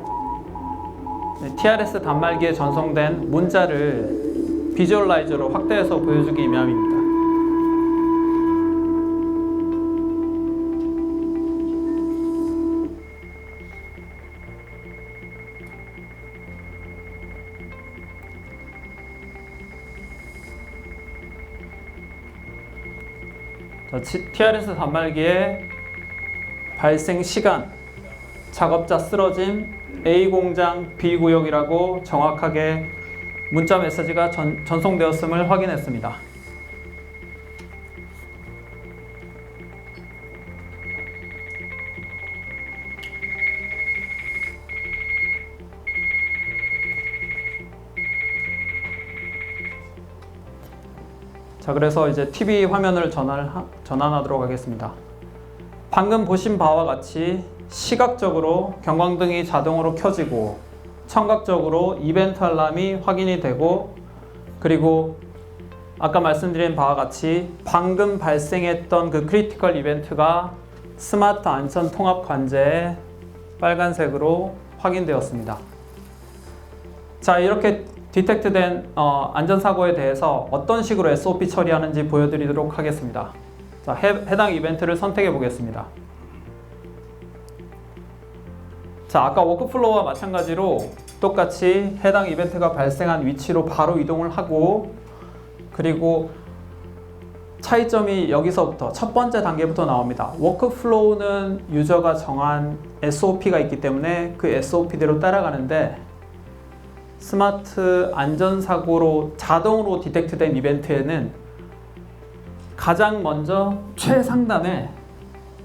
TRS 단말기에 전송된 문자를 비주얼라이저로 확대해서 보여주기 위함입니다. 자, TRS 단말기의 발생 시간, 작업자 쓰러짐, A 공장 B 구역이라고 정확하게 문자 메시지가 전송되었음을 확인했습니다. 자, 그래서 이제 TV 화면을 전환하도록 하겠습니다. 방금 보신 바와 같이 시각적으로 경광등이 자동으로 켜지고, 청각적으로 이벤트 알람이 확인이 되고, 그리고 아까 말씀드린 바와 같이 방금 발생했던 그 크리티컬 이벤트가 스마트 안전 통합 관제에 빨간색으로 확인되었습니다. 자, 이렇게 디텍트된 안전사고에 대해서 어떤 식으로 SOP 처리하는지 보여드리도록 하겠습니다. 자, 해당 이벤트를 선택해 보겠습니다. 자, 아까 워크플로우와 마찬가지로 똑같이 해당 이벤트가 발생한 위치로 바로 이동을 하고, 그리고 차이점이 여기서부터 첫 번째 단계부터 나옵니다. 워크플로우는 유저가 정한 SOP가 있기 때문에 그 SOP대로 따라가는데, 스마트 안전사고로 자동으로 디텍트된 이벤트에는 가장 먼저 최상단에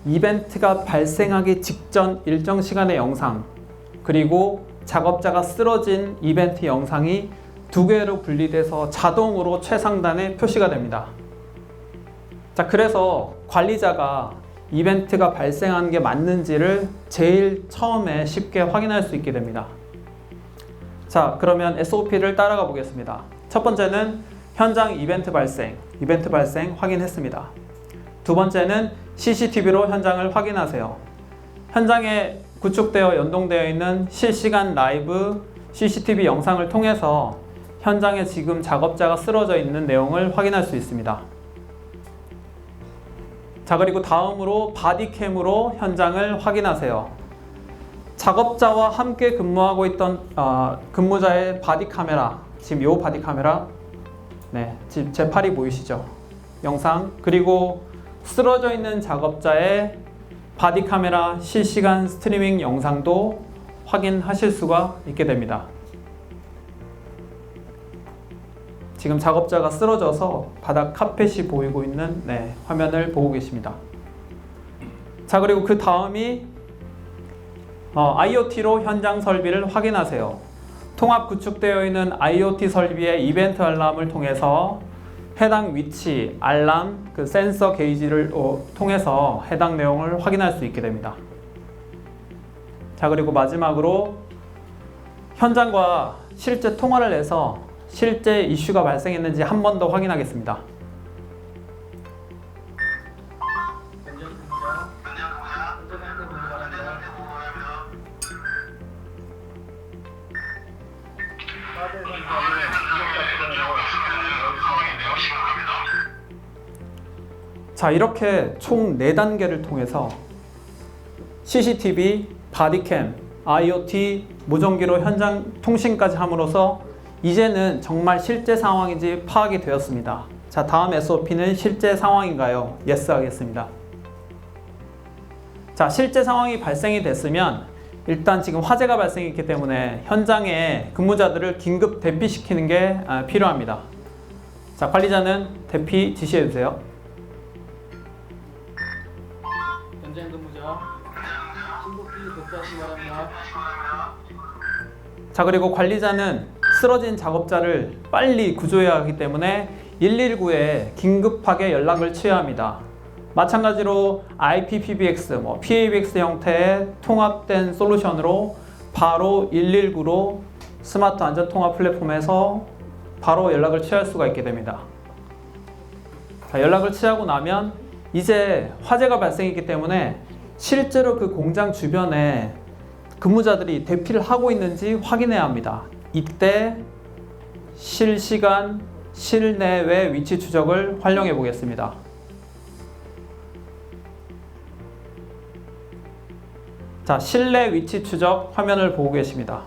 이벤트가 발생하기 직전 일정 시간의 영상, 그리고 작업자가 쓰러진 이벤트 영상이 두 개로 분리돼서 자동으로 최상단에 표시가 됩니다. 자, 그래서 관리자가 이벤트가 발생한 게 맞는지를 제일 처음에 쉽게 확인할 수 있게 됩니다. 자, 그러면 SOP를 따라가 보겠습니다. 첫 번째는 현장 이벤트 발생 확인했습니다. 두 번째는 CCTV로 현장을 확인하세요. 현장에 구축되어 연동되어 있는 실시간 라이브 CCTV 영상을 통해서 현장에 지금 작업자가 쓰러져 있는 내용을 확인할 수 있습니다. 자, 그리고 다음으로 바디캠으로 현장을 확인하세요. 작업자와 함께 근무하고 있던 근무자의 바디 카메라, 지금 이 바디 카메라, 네, 지금 제 팔이 보이시죠? 영상, 그리고 쓰러져 있는 작업자의 바디 카메라 실시간 스트리밍 영상도 확인하실 수가 있게 됩니다. 지금 작업자가 쓰러져서 바닥 카펫이 보이고 있는 화면을 보고 계십니다. 자, 그리고 그 다음이 IoT로 현장 설비를 확인하세요. 통합 구축되어 있는 IoT 설비의 이벤트 알람을 통해서 해당 위치, 알람, 그 센서 게이지를 통해서 해당 내용을 확인할 수 있게 됩니다. 자, 그리고 마지막으로 현장과 실제 통화를 해서 실제 이슈가 발생했는지 한 번 더 확인하겠습니다. 현재 상태 보기 바랍니다. 화재 현장에 자, 이렇게 총 4단계를 통해서 CCTV, 바디캠, IoT, 무전기로 현장 통신까지 함으로써 이제는 정말 실제 상황인지 파악이 되었습니다. 자, 다음 SOP는 실제 상황인가요? Yes 하겠습니다. 자, 실제 상황이 발생이 됐으면 일단 지금 화재가 발생했기 때문에 현장에 근무자들을 긴급 대피시키는 게 필요합니다. 자, 관리자는 대피 지시해 주세요. 현장 근무자 신고기 대피하시기 바랍니다. 자, 그리고 관리자는 쓰러진 작업자를 빨리 구조해야 하기 때문에 119에 긴급하게 연락을 취해야 합니다. 마찬가지로 IPPBX, PABX 형태의 통합된 솔루션으로 바로 119로 스마트 안전통합 플랫폼에서 바로 연락을 취할 수가 있게 됩니다. 자, 연락을 취하고 나면 이제 화재가 발생했기 때문에 실제로 그 공장 주변에 근무자들이 대피를 하고 있는지 확인해야 합니다. 이때 실시간 실내외 위치 추적을 활용해 보겠습니다. 자, 실내 위치 추적 화면을 보고 계십니다.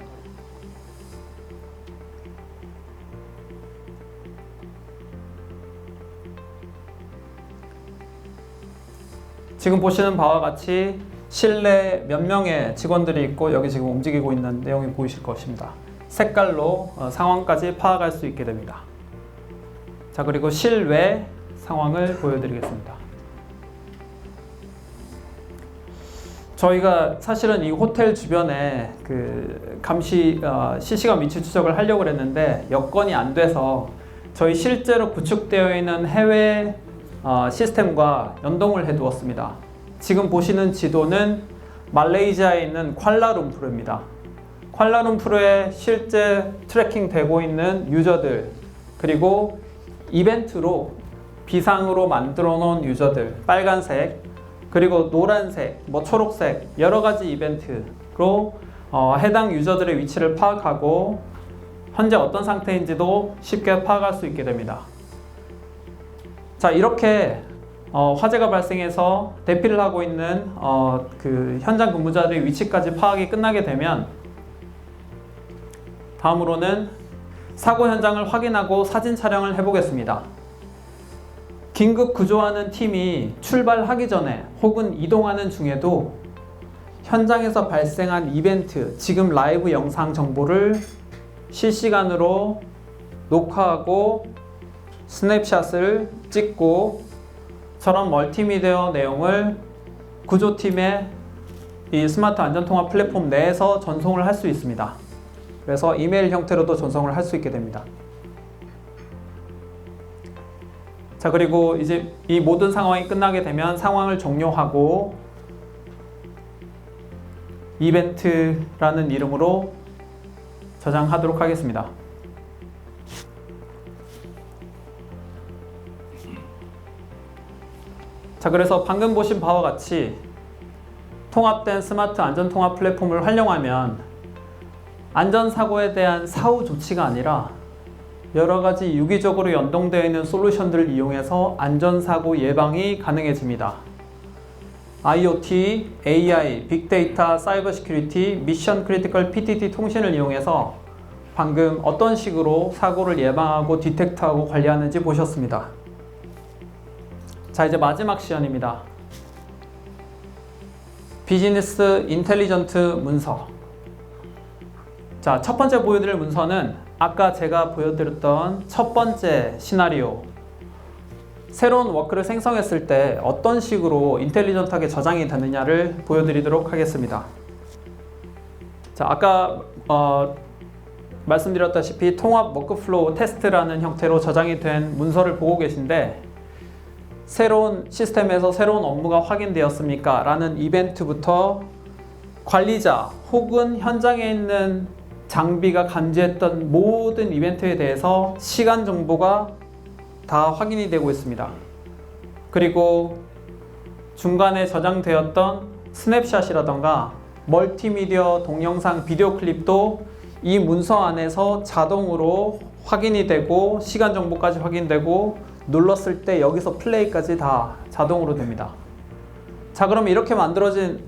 지금 보시는 바와 같이 실내 몇 명의 직원들이 있고 여기 지금 움직이고 있는 내용이 보이실 것입니다. 색깔로 상황까지 파악할 수 있게 됩니다. 자, 그리고 실외 상황을 보여드리겠습니다. 저희가 사실은 이 호텔 주변에 그 감시 실시간 위치 추적을 하려고 했는데 여건이 안 돼서 저희 실제로 구축되어 있는 해외 시스템과 연동을 해 두었습니다. 지금 보시는 지도는 말레이시아에 있는 쿠알라룸푸르입니다. 쿠알라룸푸르에 실제 트래킹 되고 있는 유저들, 그리고 이벤트로 비상으로 만들어 놓은 유저들, 빨간색, 그리고 노란색, 초록색 여러 가지 이벤트로 해당 유저들의 위치를 파악하고 현재 어떤 상태인지도 쉽게 파악할 수 있게 됩니다. 자, 이렇게 화재가 발생해서 대피를 하고 있는 그 현장 근무자들의 위치까지 파악이 끝나게 되면 다음으로는 사고 현장을 확인하고 사진 촬영을 해보겠습니다. 긴급 구조하는 팀이 출발하기 전에 혹은 이동하는 중에도 현장에서 발생한 이벤트, 지금 라이브 영상 정보를 실시간으로 녹화하고 스냅샷을 찍고 저런 멀티미디어 내용을 구조팀의 이 스마트 안전통합 플랫폼 내에서 전송을 할 수 있습니다. 그래서 이메일 형태로도 전송을 할 수 있게 됩니다. 자, 그리고 이제 이 모든 상황이 끝나게 되면 상황을 종료하고 이벤트라는 이름으로 저장하도록 하겠습니다. 자, 그래서 방금 보신 바와 같이 통합된 스마트 안전통합 플랫폼을 활용하면 안전사고에 대한 사후 조치가 아니라 여러 가지 유기적으로 연동되어 있는 솔루션들을 이용해서 안전사고 예방이 가능해집니다. IoT, AI, 빅데이터, 사이버 시큐리티, 미션 크리티컬 PTT 통신을 이용해서 방금 어떤 식으로 사고를 예방하고 디텍트하고 관리하는지 보셨습니다. 자, 이제 마지막 시연입니다. 비즈니스 인텔리전트 문서. 자, 첫 번째 보여드릴 문서는 아까 제가 보여드렸던 첫 번째 시나리오, 새로운 워크를 생성했을 때 어떤 식으로 인텔리전트하게 저장이 되느냐를 보여드리도록 하겠습니다. 자, 아까 말씀드렸다시피 통합 워크플로우 테스트라는 형태로 저장이 된 문서를 보고 계신데, 새로운 시스템에서 새로운 업무가 확인되었습니까? 라는 이벤트부터 관리자 혹은 현장에 있는 장비가 감지했던 모든 이벤트에 대해서 시간 정보가 다 확인이 되고 있습니다. 그리고 중간에 저장되었던 스냅샷이라던가 멀티미디어 동영상 비디오 클립도 이 문서 안에서 자동으로 확인이 되고 시간 정보까지 확인되고 눌렀을 때 여기서 플레이까지 다 자동으로 됩니다. 자, 그럼 이렇게 만들어진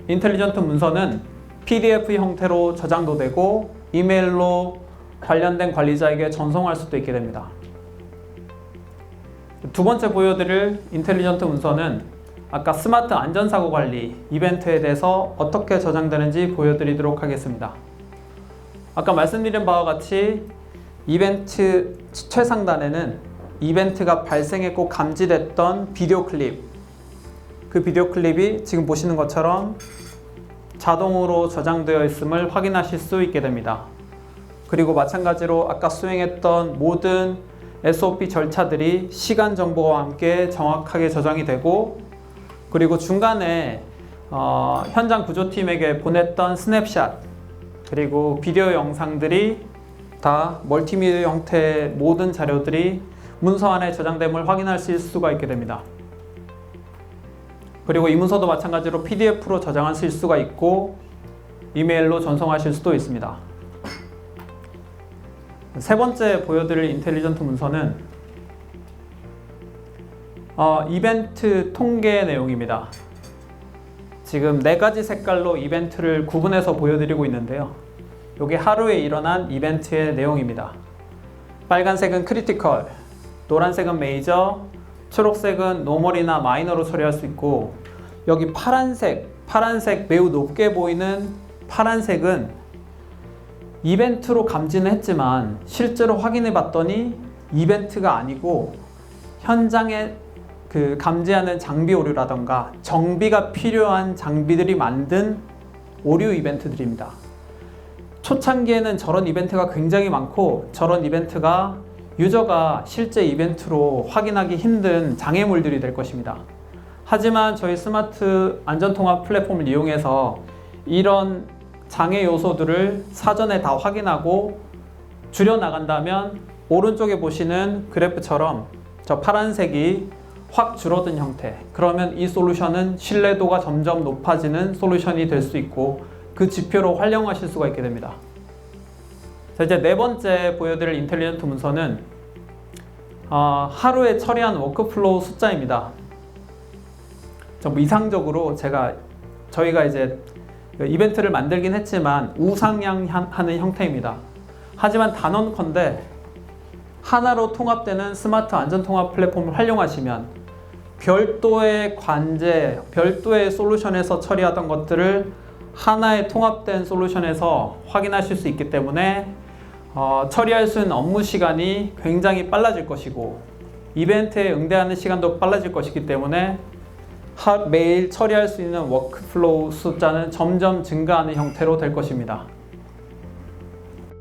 인텔리전트 문서는 PDF 형태로 저장도 되고 이메일로 관련된 관리자에게 전송할 수도 있게 됩니다. 두 번째 보여드릴 인텔리전트 문서는 아까 스마트 안전사고 관리 이벤트에 대해서 어떻게 저장되는지 보여드리도록 하겠습니다. 아까 말씀드린 바와 같이 이벤트 최상단에는 이벤트가 발생했고 감지됐던 비디오 클립, 그 비디오 클립이 지금 보시는 것처럼 자동으로 저장되어 있음을 확인하실 수 있게 됩니다. 그리고 마찬가지로 아까 수행했던 모든 SOP 절차들이 시간 정보와 함께 정확하게 저장이 되고, 그리고 중간에 현장 구조팀에게 보냈던 스냅샷 그리고 비디오 영상들이 다 멀티미디어 형태의 모든 자료들이 문서 안에 저장됨을 확인하실 수가 있게 됩니다. 그리고 이 문서도 마찬가지로 PDF로 저장하실 수가 있고 이메일로 전송하실 수도 있습니다. 세 번째 보여드릴 인텔리전트 문서는 이벤트 통계 내용입니다. 지금 4가지 색깔로 이벤트를 구분해서 보여드리고 있는데요. 이게 하루에 일어난 이벤트의 내용입니다. 빨간색은 크리티컬, 노란색은 메이저, 초록색은 노멀이나 마이너로 처리할 수 있고, 여기 파란색 매우 높게 보이는 파란색은 이벤트로 감지는 했지만 실제로 확인해 봤더니 이벤트가 아니고 현장에 그 감지하는 장비 오류라던가 정비가 필요한 장비들이 만든 오류 이벤트들입니다. 초창기에는 저런 이벤트가 굉장히 많고 저런 이벤트가 유저가 실제 이벤트로 확인하기 힘든 장애물들이 될 것입니다. 하지만 저희 스마트 안전통합 플랫폼을 이용해서 이런 장애 요소들을 사전에 다 확인하고 줄여나간다면 오른쪽에 보시는 그래프처럼 저 파란색이 확 줄어든 형태, 그러면 이 솔루션은 신뢰도가 점점 높아지는 솔루션이 될 수 있고 그 지표로 활용하실 수가 있게 됩니다. 자, 이제 네 번째 보여드릴 인텔리전트 문서는 하루에 처리한 워크플로우 숫자입니다. 좀 이상적으로 저희가 이제 이벤트를 만들긴 했지만 우상향하는 형태입니다. 하지만 단언컨대 하나로 통합되는 스마트 안전통합 플랫폼을 활용하시면 별도의 관제, 별도의 솔루션에서 처리하던 것들을 하나의 통합된 솔루션에서 확인하실 수 있기 때문에 처리할 수 있는 업무 시간이 굉장히 빨라질 것이고 이벤트에 응대하는 시간도 빨라질 것이기 때문에 매일 처리할 수 있는 워크플로우 숫자는 점점 증가하는 형태로 될 것입니다.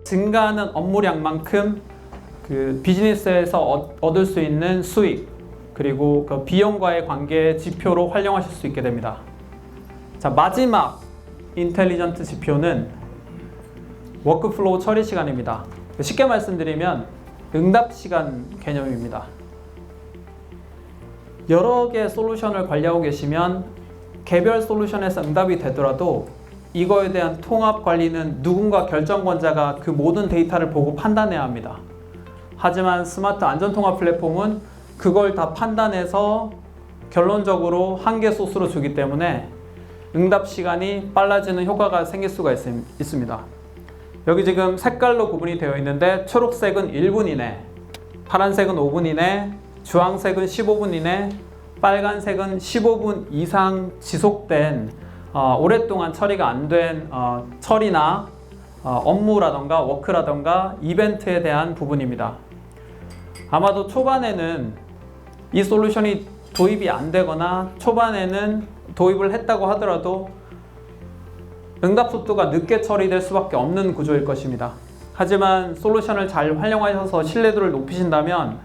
증가하는 업무량만큼 그 비즈니스에서 얻을 수 있는 수익 그리고 그 비용과의 관계의 지표로 활용하실 수 있게 됩니다. 자, 마지막 인텔리전트 지표는 워크플로우 처리 시간입니다. 쉽게 말씀드리면 응답 시간 개념입니다. 여러 개의 솔루션을 관리하고 계시면 개별 솔루션에서 응답이 되더라도 이거에 대한 통합 관리는 누군가 결정권자가 그 모든 데이터를 보고 판단해야 합니다. 하지만 스마트 안전통합 플랫폼은 그걸 다 판단해서 결론적으로 한 개 소스로 주기 때문에 응답 시간이 빨라지는 효과가 생길 수가 있습니다. 여기 지금 색깔로 구분이 되어 있는데 초록색은 1분 이내, 파란색은 5분 이내, 주황색은 15분 이내, 빨간색은 15분 이상 지속된 오랫동안 처리가 안 된 처리나 업무라던가 워크라던가 이벤트에 대한 부분입니다. 아마도 초반에는 이 솔루션이 도입이 안 되거나 초반에는 도입을 했다고 하더라도 응답 속도가 늦게 처리될 수밖에 없는 구조일 것입니다. 하지만 솔루션을 잘 활용하셔서 신뢰도를 높이신다면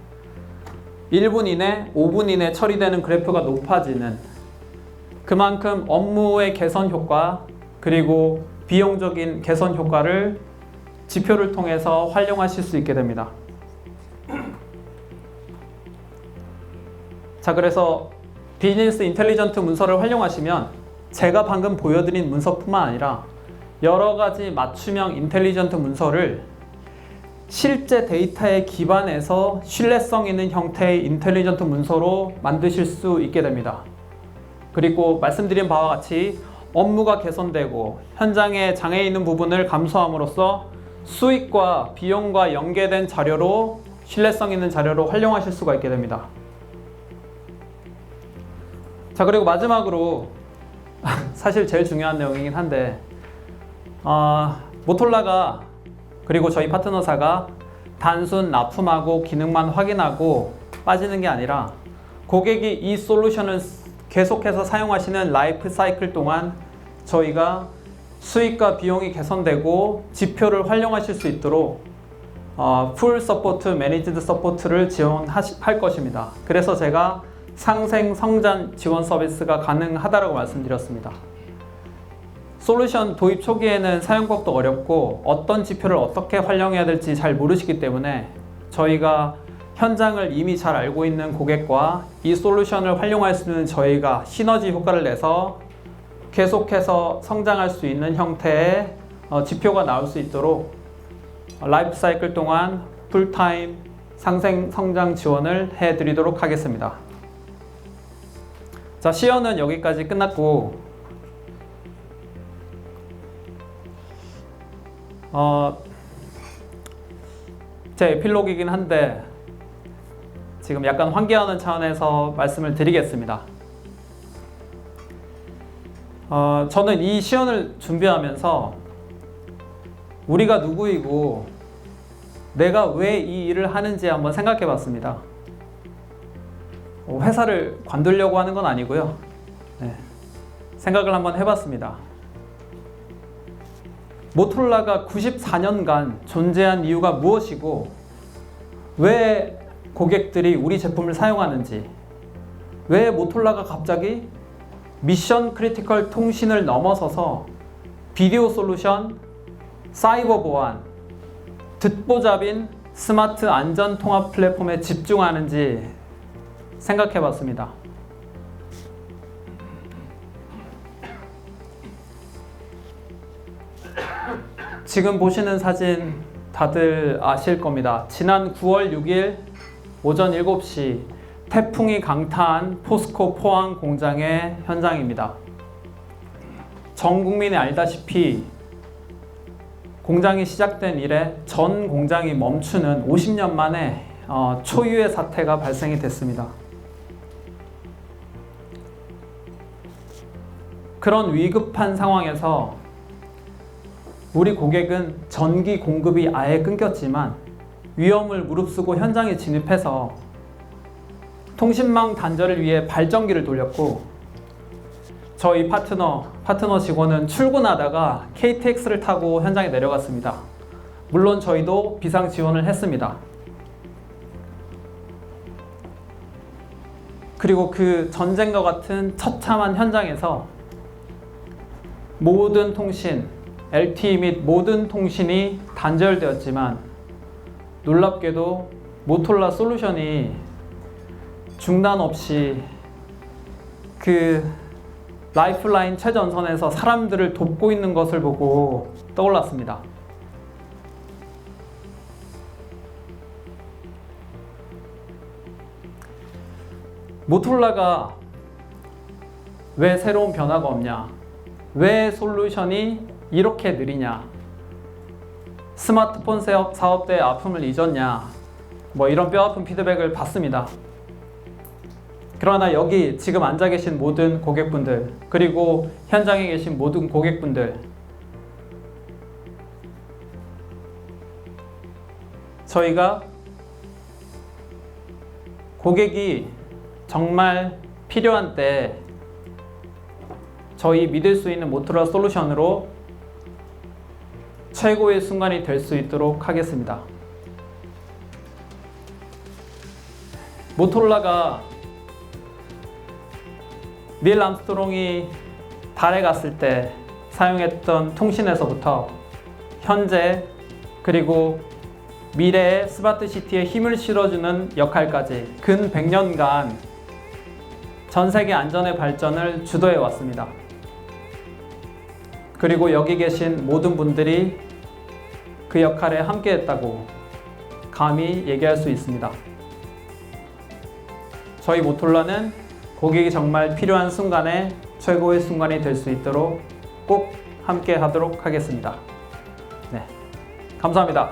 1분 이내, 5분 이내 처리되는 그래프가 높아지는 그만큼 업무의 개선 효과 그리고 비용적인 개선 효과를 지표를 통해서 활용하실 수 있게 됩니다. 자, 그래서 비즈니스 인텔리전트 문서를 활용하시면 제가 방금 보여드린 문서뿐만 아니라 여러 가지 맞춤형 인텔리전트 문서를 실제 데이터에 기반해서 신뢰성 있는 형태의 인텔리전트 문서로 만드실 수 있게 됩니다. 그리고 말씀드린 바와 같이 업무가 개선되고 현장에 장애 있는 부분을 감소함으로써 수익과 비용과 연계된 자료로 신뢰성 있는 자료로 활용하실 수가 있게 됩니다. 자, 그리고 마지막으로 사실 제일 중요한 내용이긴 한데 모톨라가 그리고 저희 파트너사가 단순 납품하고 기능만 확인하고 빠지는 게 아니라 고객이 이 솔루션을 계속해서 사용하시는 라이프 사이클 동안 저희가 수익과 비용이 개선되고 지표를 활용하실 수 있도록 풀 서포트, 매니지드 서포트를 지원할 것입니다. 그래서 제가 상생 성장 지원 서비스가 가능하다고 말씀드렸습니다. 솔루션 도입 초기에는 사용법도 어렵고 어떤 지표를 어떻게 활용해야 될지 잘 모르시기 때문에 저희가 현장을 이미 잘 알고 있는 고객과 이 솔루션을 활용할 수 있는 저희가 시너지 효과를 내서 계속해서 성장할 수 있는 형태의 지표가 나올 수 있도록 라이프 사이클 동안 풀타임 상생 성장 지원을 해드리도록 하겠습니다. 자, 시연은 여기까지 끝났고 제 에필로그이긴 한데 지금 약간 환기하는 차원에서 말씀을 드리겠습니다. 저는 이 시연을 준비하면서 우리가 누구이고 내가 왜 이 일을 하는지 한번 생각해 봤습니다. 회사를 관두려고 하는 건 아니고요. 네, 생각을 한번 해봤습니다. 모토로라가 94년간 존재한 이유가 무엇이고 왜 고객들이 우리 제품을 사용하는지, 왜 모토로라가 갑자기 미션 크리티컬 통신을 넘어서서 비디오 솔루션, 사이버 보안, 듣보잡인 스마트 안전 통합 플랫폼에 집중하는지 생각해 봤습니다. 지금 보시는 사진 다들 아실 겁니다. 지난 9월 6일 오전 7시 태풍이 강타한 포스코 포항 공장의 현장입니다. 전 국민이 알다시피 공장이 시작된 이래 전 공장이 멈추는 50년 만에 초유의 사태가 발생이 됐습니다. 그런 위급한 상황에서 우리 고객은 전기 공급이 아예 끊겼지만 위험을 무릅쓰고 현장에 진입해서 통신망 단절을 위해 발전기를 돌렸고 저희 파트너 직원은 출근하다가 KTX를 타고 현장에 내려갔습니다. 물론 저희도 비상 지원을 했습니다. 그리고 그 전쟁과 같은 처참한 현장에서 모든 통신, LTE 및 모든 통신이 단절되었지만 놀랍게도 모토로라 솔루션이 중단 없이 그 라이프라인 최전선에서 사람들을 돕고 있는 것을 보고 떠올랐습니다. 모토로라가 왜 새로운 변화가 없냐? 왜 솔루션이 이렇게 느리냐? 스마트폰 사업대의 아픔을 잊었냐? 뭐 이런 뼈아픈 피드백을 받습니다. 그러나 여기 지금 앉아 계신 모든 고객분들, 그리고 현장에 계신 모든 고객분들, 저희가 고객이 정말 필요한 때 저희 믿을 수 있는 모토로라 솔루션으로 최고의 순간이 될 수 있도록 하겠습니다. 모토로라가 닐 암스트롱이 달에 갔을 때 사용했던 통신에서부터 현재 그리고 미래의 스마트 시티에 힘을 실어주는 역할까지 근 100년간 전 세계 안전의 발전을 주도해 왔습니다. 그리고 여기 계신 모든 분들이 그 역할에 함께했다고 감히 얘기할 수 있습니다. 저희 모토로라는 고객이 정말 필요한 순간에 최고의 순간이 될 수 있도록 꼭 함께 하도록 하겠습니다. 네, 감사합니다.